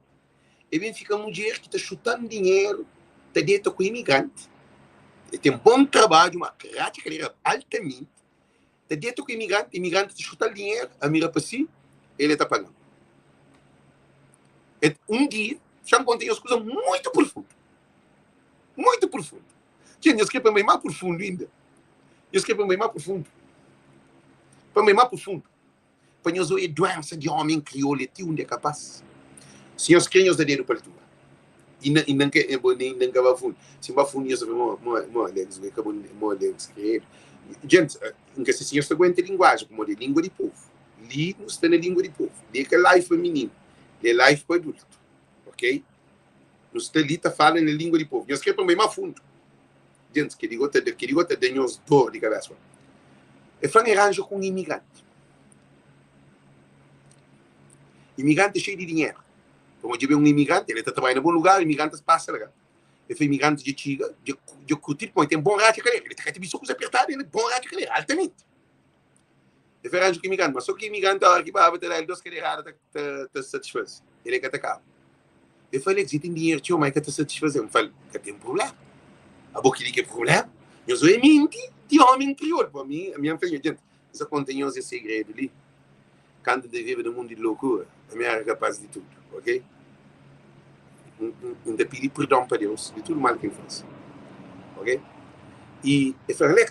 E bem fica mulher que está chutando dinheiro, está dentro com imigrante. Ele tem um bom trabalho, uma carreira altamente. Está dentro com imigrante está chutando dinheiro, a minha rapazinha, ele está pagando. Um dia, já contei as coisas muito profundas. Muito profundo. Gente, eu escrevo bem mais profundo ainda. Eu escrevo bem mais profundo. Para bem mais profundo. Para nós ver a doença de homem crioulo, onde é capaz. Se nós queremos dar dinheiro para a tua. E não quer vai fundo. Se vai fundo, eu só vou escrever. Gente, nunca se senhor aguenta a linguagem, como a língua de povo. Li, não está na língua de povo. Li que é life feminino. É life para adulto. Ok? Nos telita fala na língua de povo. Nós queremos bem mais fundo. Gente, que digo até denhos dor de cabeça. E fã arranjo com um imigrante. Imigrante cheio de dinheiro. Como eu digo, um imigrante, ele está trabalhando em bom lugar, imigrante passa lá. Ele foi imigrante de Tiga, de curtir, porque tem bom rádio cadeira. Ele tem que ter coisa apertada, ele bom rádio cadeira, altamente. Ele foi arranjo com imigrante, mas só que imigrante, a hora que vai ter ele 2 cadeiras, está satisfeito. Ele é que está caro. Eu falei, você tem dinheiro, tio, mas que está satisfeito. Eu falei, que tem um problema. A boca que é problema. Eu sou mente de homem crioulo. Para mim, a minha filha, gente, só contém esse segredo ali. Quando de vive no mundo de loucura, a minha é capaz de tudo, ok? Ainda pedir perdão para Deus de tudo mal que ele faz, ok? E eu falei,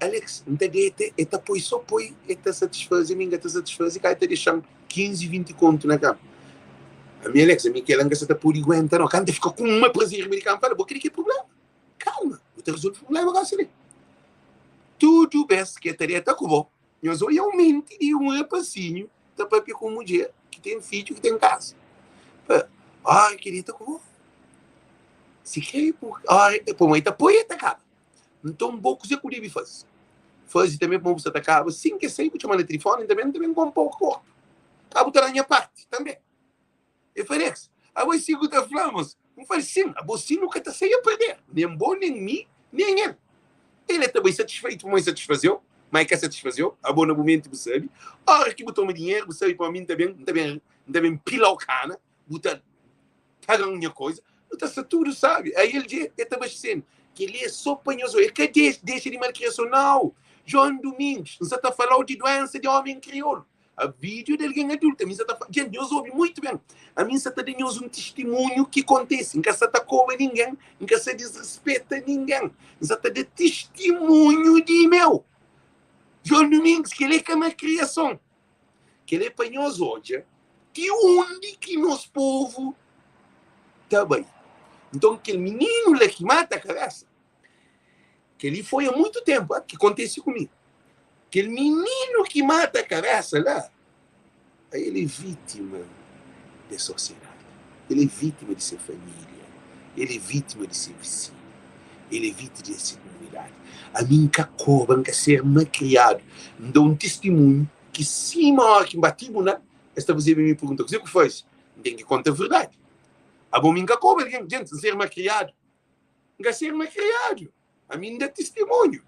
Alex, não tem deita, eta põe só põe, eta satisfazer, minha está satisfazer, cá está deixando 15, 20 conto na cama. A minha Alex, a minha que ela não está por aguentar, não, quando fica com uma prazer americana, fala, vou querer que é problema. Calma, vou te resolver o problema, assim. Tudo bem, que a tarefa está com bom. Eu sou realmente de um rapazinho, da papel com mulher, que tem filho, que tem casa. Ai, querida, como? Se quer, ai, pô, mãe, tá poeta, cara. Então, pouco você podia fazer. Fazer também para você atacar. Sim, que sei, porque chamar telefone, também com um pouco corpo. A botar na minha parte, também. Eu falei, a você segunda falamos. Eu falei, sim, a você nunca está sem a perder. Nem bom, nem mim, nem ele. Ele também satisfeito, mas satisfazeu. Mas que satisfazeu, a bom momento, você sabe. A hora que botou meu dinheiro, você sabe, para mim também pila o cana, botar pagar minha coisa, está tudo, sabe? Aí ele estava dizendo que ele é só panhoso, ele quer deixa de malcriação, não. João Domingos, não está falando de doença de homem crioulo. A vídeo de alguém adulto, a mim está falando, gente, eu ouvi muito bem. A mim está dando um testemunho que acontece, nunca se atacou a ninguém, nunca se desrespeita a ninguém. Está dando testemunho de meu. João Domingos, que ele é que é uma criação. Que ele é panhoso hoje, que onde que nosso povo está bem. Então, aquele menino lá que mata a cabeça, que ele foi há muito tempo, que aconteceu comigo. Aquele menino que mata a cabeça lá, aí ele é vítima da sociedade. Ele é vítima de sua família. Ele é vítima de seu vizinho. Ele é vítima de sua comunidade. A mim que acorda, que ser criado, me dá um testemunho que se uma que batigo, né? Esta você me pergunta, o que faz? Tem que contar a verdade. A bom minha cobra, gente, ser criado. Não ser criado. A mim dá testemunho.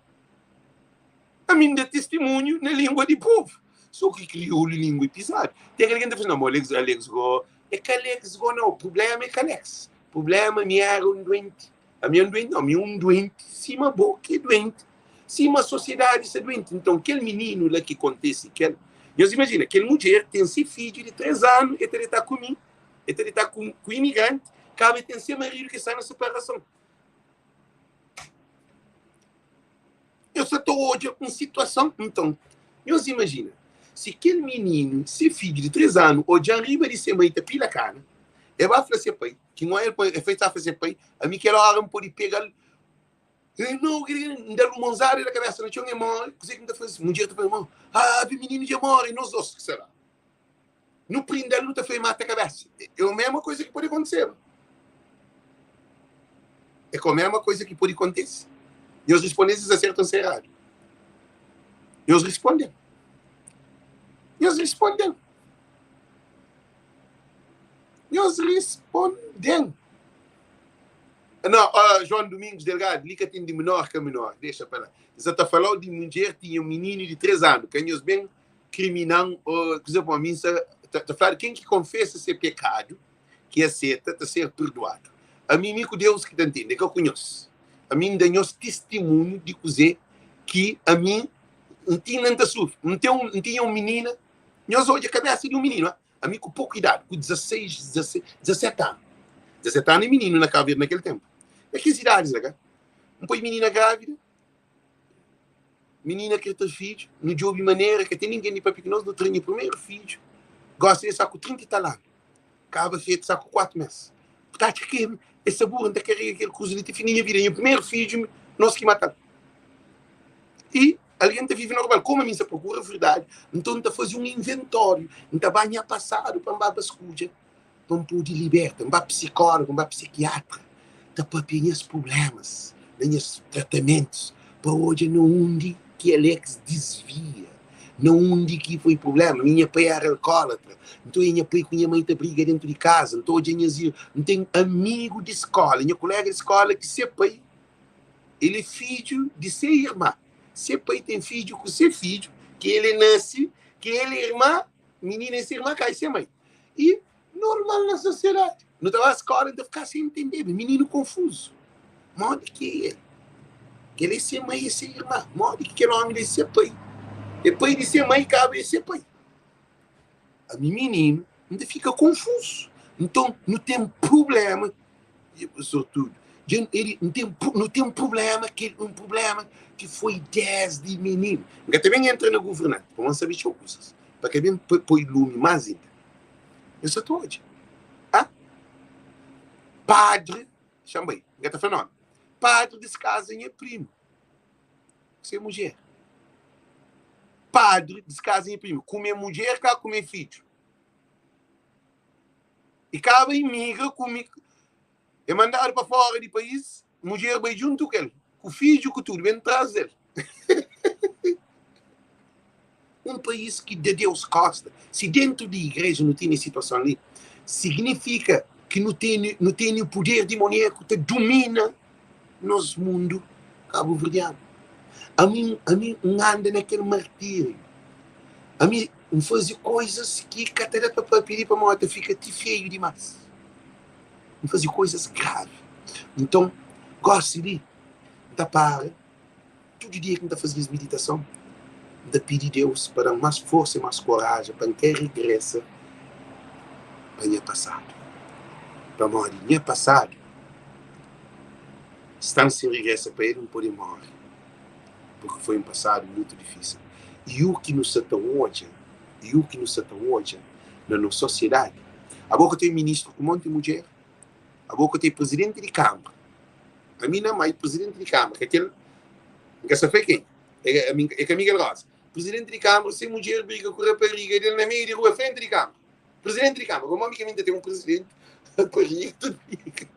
A mim dá testemunho na língua de povo. Só que criou língua pisado. Tem alguém que diz, não, Alex go. É que Alex go, não. O problema é que Alex. O problema é que era um doente. A minha doente, não. A minha um doente. Cima boca é doente. Cima a sociedade é doente. Então, aquele menino lá que acontece, Deus imagina, aquele mulher tem seu filho de 3 anos, e ele está comigo. Ele está com o imigrante, cabe ter seu marido que está na separação. Eu só estou hoje com situação. Então, Deus imagina, se aquele menino, se filho de 3 anos, hoje arriba de ser mãe, tá pila cara, ele vai fazer pai, que não é feito a fazer pai, a mim que ela não pode pegar, não, ainda no monzado da cabeça, não tinha amor, que você ainda faz, um dia tu faz, vi menino de amor, e nós dois, que será? No primo dele não te fez mata a cabeça. É a mesma coisa que pode acontecer. É a mesma coisa que pode acontecer. E os japoneses acertam-se errado. E os respondem. Não, João Domingos Delgado, liga tem de menor que menor. Deixa para lá. Você está falando de mulher, tinha um menino de 3 anos, que é bem criminal, por exemplo, a mim, está falando quem que confessa ser pecado, que aceita, está ser perdoado. A mim, com Deus que te entende, que eu conheço. A mim, dá testemunho de dizer que a mim não tinha nada sofrido. Não tinha um menino, nós olhamos a cabeça de um menino, a mim com pouca idade, com 17 anos. 17 anos é menino na cabeça naquele tempo. É que idades, né? Um põe menina grávida, menina que tem filho, não de maneira que tem ninguém para pequenos, não treina o primeiro filho, gosta de estar com 30 talentos, acaba feito estar com 4 meses. Portanto, que essa burra não quer aquele coisa de fininha vida, e o primeiro filho, nós que matamos. E alguém está vivendo normal, como a mim se procura a verdade, então está fazendo um inventório, está banhar passado para uma basculha, para um poder liberta, um psicólogo, um psiquiatra, para pegar os problemas, os tratamentos, para hoje não onde que Alex desvia, não onde que foi problema, minha pai era alcoólatra, então minha pai com minha mãe está briga dentro de casa, então hoje não tem amigo de escola, minha colega de escola que seu pai, ele é filho de ser irmã, seu pai tem filho com seu filho, que ele nasce, que ele é irmã, menina e sua irmã cai ser mãe. E normal na sociedade. Não estava à escola, ainda ficar sem entender. Menino confuso. Modo que ele. Que ele é ser mãe e ser irmã. Modo que aquele homem é ser pai. Depois de ser mãe, cabe ser pai. A mim, menino, ainda fica confuso. Então, não tem problema. Sobretudo, ele não tem um problema que foi desde menino. Porque também entra no governante. Vamos saber de coisas. Para que bem põe lume mais ainda. Eu só estou hoje. Padre, chama aí, gata fenômeno. Padre descasa em primo. Você é mulher. Padre descasa em primo. Comer mulher, cá comer filho. E acaba imigra comigo. É mandado para fora do país, mulher vai junto com ele. Com o filho, com tudo, vem atrás dele. Um país que de Deus gosta. Se dentro da igreja não tem situação ali, significa que não tem o poder demoníaco que domina nosso mundo cabo-verdiano. A mim anda naquele martírio. A mim faz coisas que até para pedir para a morte fica feio demais. Faz coisas graves. Então, gosto de para todo dia que está fazendo meditação, de pedir a Deus para mais força e mais coragem para que regressa para o passado. Para morrer no passado, estão se regressa para ele, não pode morrer. Porque foi um passado muito difícil. E o que nos está hoje, na nossa sociedade, a boca tem ministro com um monte de mulher, a boca tem presidente de Câmara. A minha mãe, presidente de Câmara, que aquele, que foi quem? É que a Miguel Rosa. Presidente de Câmara, sem mulher, briga com a rapariga, ele na meia de rua, frente de Câmara. Presidente de Câmara, como a minha tem um presidente,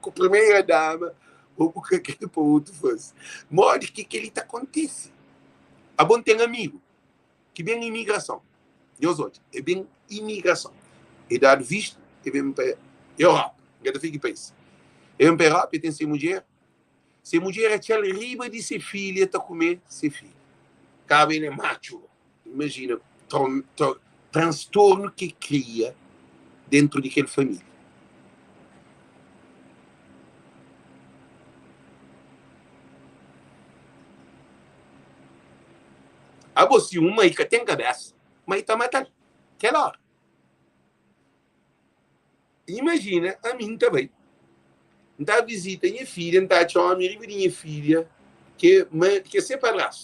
com a primeira dama, ou com aquele para o outro faz. Morde que ele está acontecendo. A bom tem amigo, que vem imigração. Deus hoje, é bem imigração. E dado visto, e vem para a Europa. Gata fica país. E vem para a Europa e tem ser mulher. Se mulher é aquela riba de ser filha, está comer ser filho. Cabe ele é macho. Imagina, transtorno que cria dentro daquela família. A você uma aí que tem cabeça, mas está matando. Aquela hora. Imagina, a mim também. Então, visita minha filha, então, a minha filha, que é separado.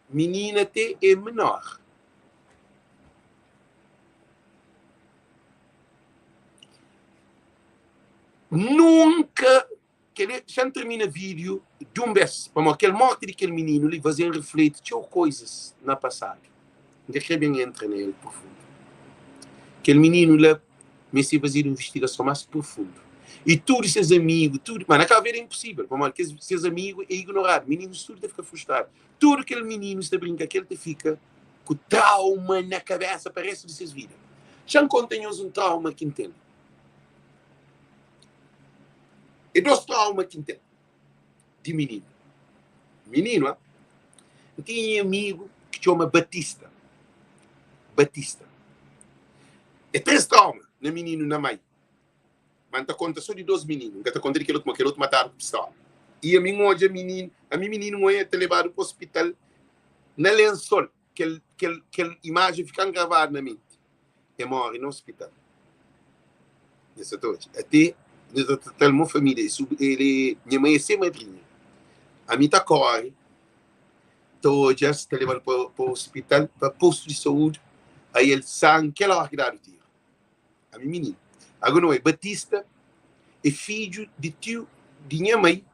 Menina até é menor. Nunca, já termina vídeo de vez, como aquele morte daquele menino, ele fazia refletir tinha coisas na passado. Ainda que bem entra nele profundo. Aquele menino lá, me se fazia uma investigação mais profunda. E todos seus amigos, tudo, mas naquela vez é impossível, porque seus amigos é ignorado. Meninos tudo fica frustrado. Tudo aquele menino se brinca, aquele te fica com trauma na cabeça para o resto de suas vidas. Já contém-nos um trauma que entende. E dois traumas que entende. De menino. Menino, ó. Eu tinha um amigo que chama Batista. Batista. É 3 traumas na menino na mãe. Mas te conta só de 2 meninos. Não te conta de aquele outro mataram com pistola. E a minha hoje, a minha menino hoje é levado para o hospital na lençol. Que imagem fica gravada na mente. E morre no hospital. Nessa toda. Até uma família. Minha mãe é sem madrinha. A minha corre. Todos está levado para o hospital, para o posto de saúde. Aí ele sangue, aquela hora que dá o tiro. A minha menina. Agora não é Batista, é filho de tio de minha mãe,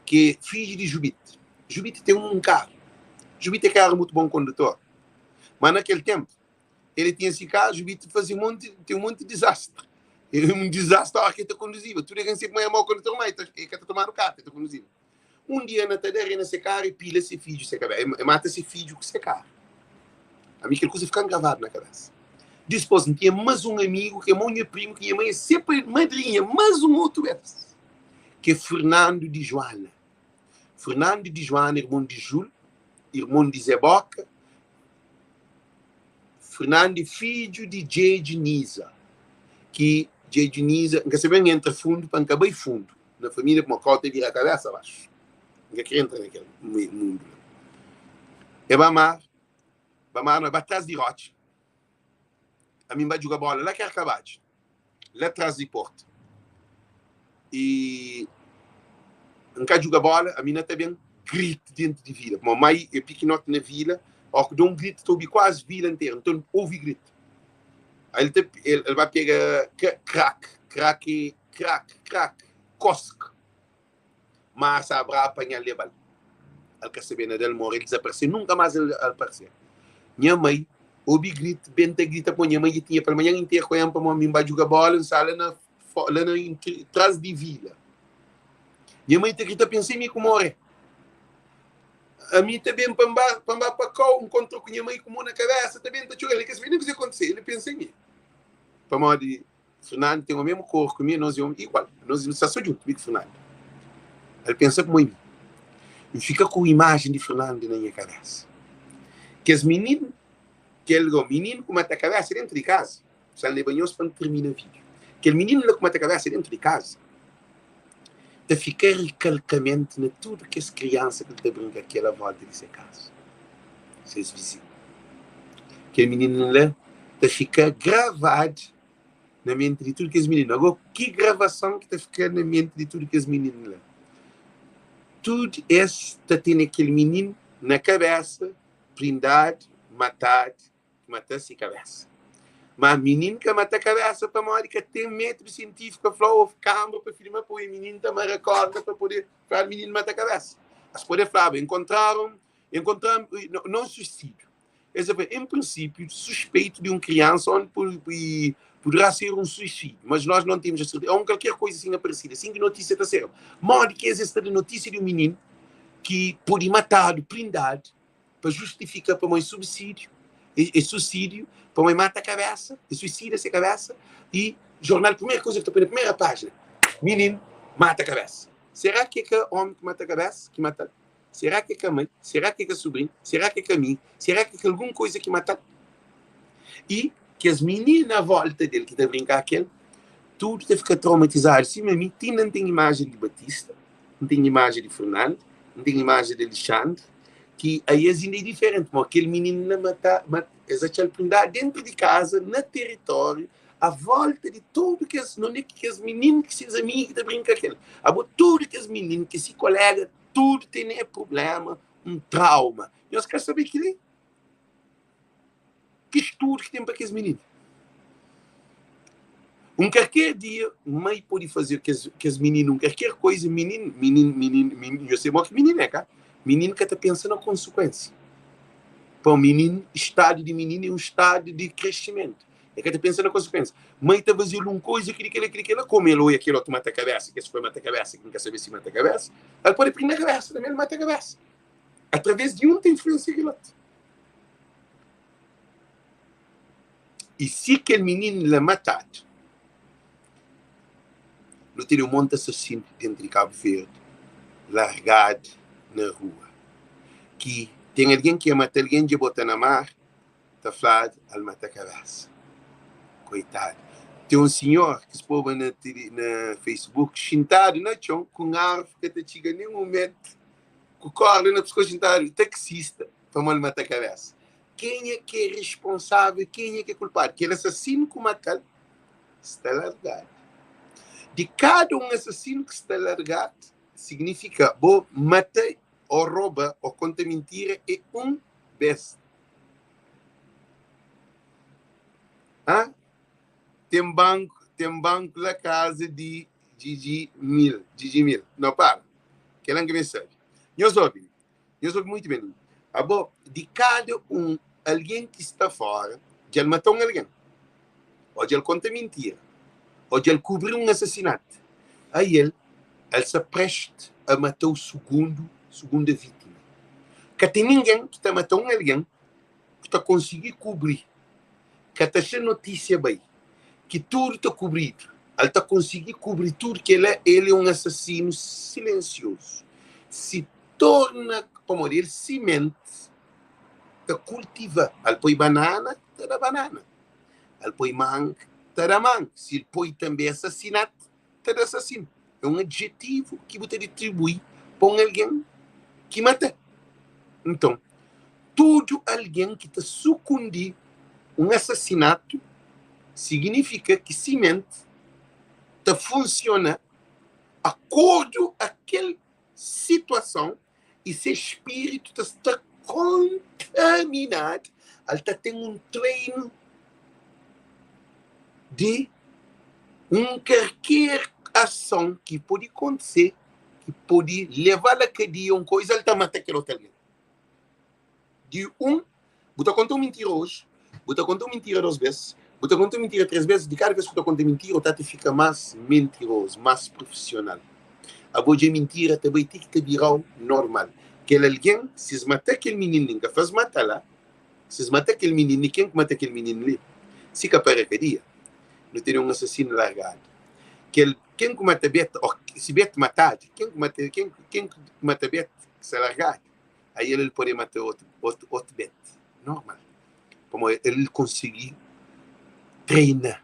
que é filho de Jubite. Jubite tem um carro. Jubite é carro muito bom condutor. Mas naquele tempo, ele tinha esse carro, Jubite fazia um monte de desastre. Um desastre a hora que ele conduzia. Tudo é que sempre é mau condutor, mas ele quer tomar o carro, ele conduzia. Um dia na tadeira, nesse carro, e pila esse filho, e mata esse filho com esse carro. A mim aquela coisa fica gravada na cabeça. Depois tinha mais um amigo, que é meu primo, que minha mãe é sempre madrinha, mais um outro vez, que é Fernando de Joana. Fernando de Joana, irmão de Júlio, irmão de Zé Boca. Fernando é filho de J. Nisa, que J. Nisa, nunca se bem entra fundo, para acabar fundo. Na família, como a cota vira a cabeça abaixo. Nunca entra naquele mundo. É Bamar não é atrás de Rote. A mim vai jogar bola lá que é acabado. Lá atrás de Porto. E nunca joga bola, a mina também grita dentro de vila. Como a mãe é pequenote na vila, ou que dá um grito, estou quase a vila inteira. Então ouve grito. Aí ele vai pegar crack, cosca. Mas a abra apanhar lebal. Ele quer saber dele morrer, ele desapareceu. Nunca mais ele apareceu. Minha mãe, ouvi grito, benta grita para minha mãe, que tinha para a manhã inteira com ela para mim vai jogar bola, lá atrás de vila. Minha mãe grita, pensei em mim como morrer. A mim também, para cá, encontrou com minha mãe com na cabeça, também está chorando. Ele quer saber o que acontecer, ele pensa em mim. Para mim, de Fernando tem o mesmo cor comigo, nós somos igual. Nós estamos só juntos, comigo, Fernando. Ele pensa como em mim. E fica com a imagem de Fernando na minha cabeça. Que as meninas, menino com uma cabeça dentro de casa, se ele banhou para terminar o vídeo. Aquele menino com uma cabeça dentro de casa, de ficar recalcamento na tudo que as crianças que ele brinca aqui à volta dessa casa. Seus vizinhos. Aquele menino lá, de ficar gravado na mente de tudo que as meninas. Agora, que gravação que está ficando na mente de tudo que as meninas lá? Tudo isso está tendo aquele menino na cabeça, prendado, matado, mata-se a cabeça. Mas menino que mata a cabeça para morrer, que tem método científico, falou, câmera para filmar, para o menino também recorda para poder fazer o menino matar a cabeça. As poder falar, encontraram não suicídio. Em princípio, suspeito de uma criança onde poderá ser um suicídio, mas nós não temos a certeza. Ou qualquer coisa assim aparecida, assim que notícia está sendo. Morre que existe a notícia de um menino que pode matar, prendado, para justificar para um suicídio, suicídio, para uma mata a cabeça, suicida-se a cabeça, e jornal, a primeira coisa que está na primeira página, menino, mata a cabeça. Será que é o homem que mata a cabeça? Que mata? Será que é a mãe? Será que é a sobrinho? Será que é a mim? Será que é alguma coisa que mata? E que as meninas à volta dele, que está a brincar aquele, tudo te fica traumatizado. Sim, mas não tem imagem de Batista, não tem imagem de Fernando, não tem imagem de Alexandre, que aí é diferente, mas aquele menino não mata, dentro de casa, no território, à volta de tudo que as, não é que as meninas que seus amigos que brincam aquele, tudo que as meninas, que se colega, tudo tem problema, um trauma. E nós queremos saber que estudo que tem para aqueles meninos. Qualquer dia, mãe pode fazer que as meninos, qualquer coisa, menino, eu sei que menino é, cara. Menino que está pensando na consequência. Para o menino, estado de menino é um estado de crescimento. É que está pensando na consequência. Mãe está fazendo uma coisa, aquilo, como ele olha aquilo, mata a cabeça, que se foi mata a cabeça, quem quer saber se mata a cabeça, ela pode prender a cabeça, também ele mata a cabeça. Através de tem influência aquilo. E se aquele menino lhe matado, não teria um monte de assassino dentro de Cabo Verde, largado na rua. Que tem alguém que ia matar alguém de botar na mar, está falado, ele mata a cabeça. Coitado. Tem um senhor que se pôs na Facebook, sentado na chão, com árvore que te chega nem um momento, com corda na pessoa sentado, taxista, para mal matar a cabeça. Quem é que é responsável? Quem é que é culpado? Aquele assassino que mata está largado. De cada um assassino que está largado, significa, bom, mata ou rouba ou conta mentira é um besta. Ah? Tem banco na casa de Gigi Mil. Não, para. Que ela me sabe. Eu soube muito bem. Bom, de cada um, alguém que está fora, já matou alguém. Ou já conta mentira. Ou já cobriu um assassinato. Aí ele se presta a matar o segunda vítima. Que tem ninguém que está matando alguém que está conseguindo cobrir. Que está sem notícia bem. Que tudo está cobrido. Ele está conseguindo cobrir tudo, que ele é um assassino silencioso. Se torna, como ele semente, está cultiva. Ele põe banana, está da banana. Ele põe manga, está da manga. Se ele põe também assassinato, está da assassino. É um adjetivo que você atribui para alguém que mata. Então, todo alguém que está sucumbindo um assassinato significa que semente está funciona acordo àquela situação e seu espírito está contaminado. Ele está tendo um treino de qualquer ação que pode acontecer, que pode levar a cadeia uma coisa, ele está matando aquele outro alguém. De você conta uma mentira hoje, você conta uma mentira 2 vezes, você conta uma mentira 3 vezes, de cada vez que você conta mentira, você fica mais mentiroso, mais profissional. A boa mentira também tem que virar normal. Que alguém, se mata aquele menino, ninguém faz matar lá, se mata aquele menino, quem mata aquele menino ali? Se capara a cadeia, não tem um assassino largado. Quem mata Beto, ou se Beto matar, quem mata Beto, se largado, aí ele pode matar outro Beto. Normal. Como ele conseguir treinar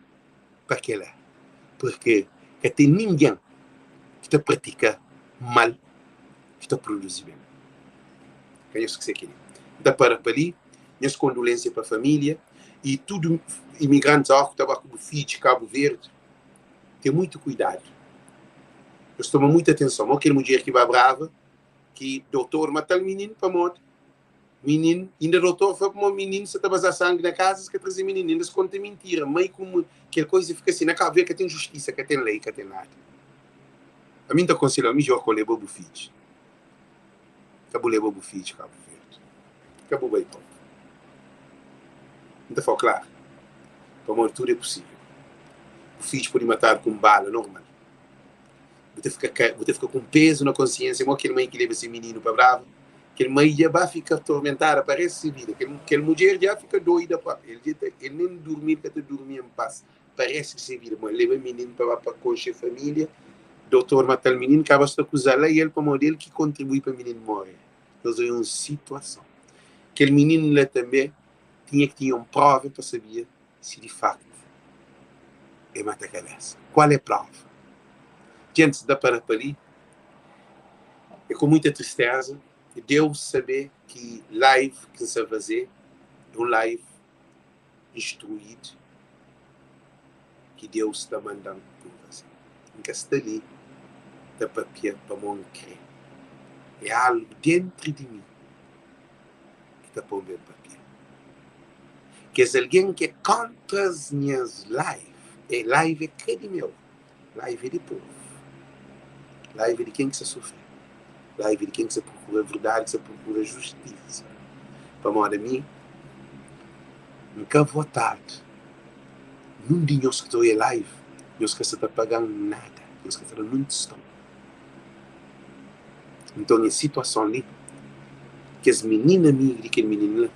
para aquela. Porque tem ninguém que está pratica mal, que está produzindo bem. É isso que você quer. Dá para ali, minhas condolências para a família e tudo imigrantes que estavam com o filho de Cabo Verde. Tem muito cuidado. Eu tomo muita atenção. Aquela mulher que vai brava, que doutor mata o menino para morte. Menino, ainda doutor foi para o menino, se está vazar sangue na casa, se quer trazer menino, ainda se conta mentira. Meio como aquela coisa fica assim, na Cabo Verde que tem justiça, que tem lei, que tem nada. A mim está aconselhando, a mim já acolheu o filho. Acabou levando o filho de Cabo Verde. Acabou bem, pô. Não está claro. Para morrer tudo é possível. O filho pode matar com bala, normal. Você fica com peso na consciência, como aquele mãe que leva esse menino para bravo. Aquele mãe já vai ficar atormentada, parece vida. Aquela mulher já fica doida. Ele nem dormir, para dormir em paz. Parece que se vira. Mas leva o menino para conhecer a família. Doutor mata o menino, acaba de acusar lá e ele para morrer, que contribui para o menino morrer. Então é uma situação. Aquele menino lá também tinha que ter uma prova para saber se de facto é mata-cabeça. Qual é a prova? Gente, dá para ali, é com muita tristeza, Deus saber que live que se vai fazer é um live instruído que Deus está mandando por você. Nunca está ali, dá papel para não crer. É algo dentro de mim que está pondo papel. Que é alguém que é contra as minhas lives. E live é que de meu. Live é de povo. Live é de quem que se sofre. Live é de quem que se procura verdade, que se procura justiça. Para modo a mim, nunca votado. Num dia nós que estou em live, nós que está pagando nada. Nós que não estão. Então, em situação ali, que as meninas migram, que menina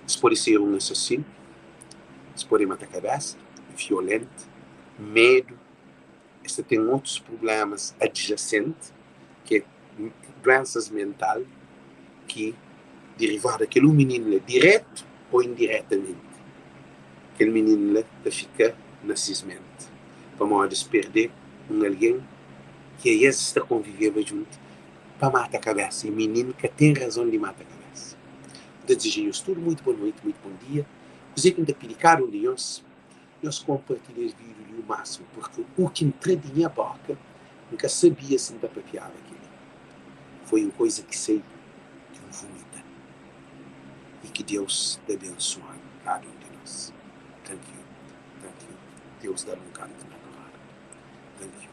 se pode ser um assassino, se pode matar a cabeça, violento, medo, você tem outros problemas adjacentes, que é doenças mentais, que derivam daquele menino direto ou indiretamente. Aquele menino fica narcismente. Para modo de perder alguém que aí está convivendo junto para matar a cabeça. E menino que tem razão de matar a cabeça. Desejo-vos tudo muito boa noite, muito bom dia. Você que está pedindo de nós compartilham esse vídeo o máximo, porque o que entrou de minha boca nunca sabia se não papiava aquilo. Foi uma coisa que sei de um vomita. E que Deus te abençoe cada um de nós. Thank you. Deus dá um canto na glória. Thank you.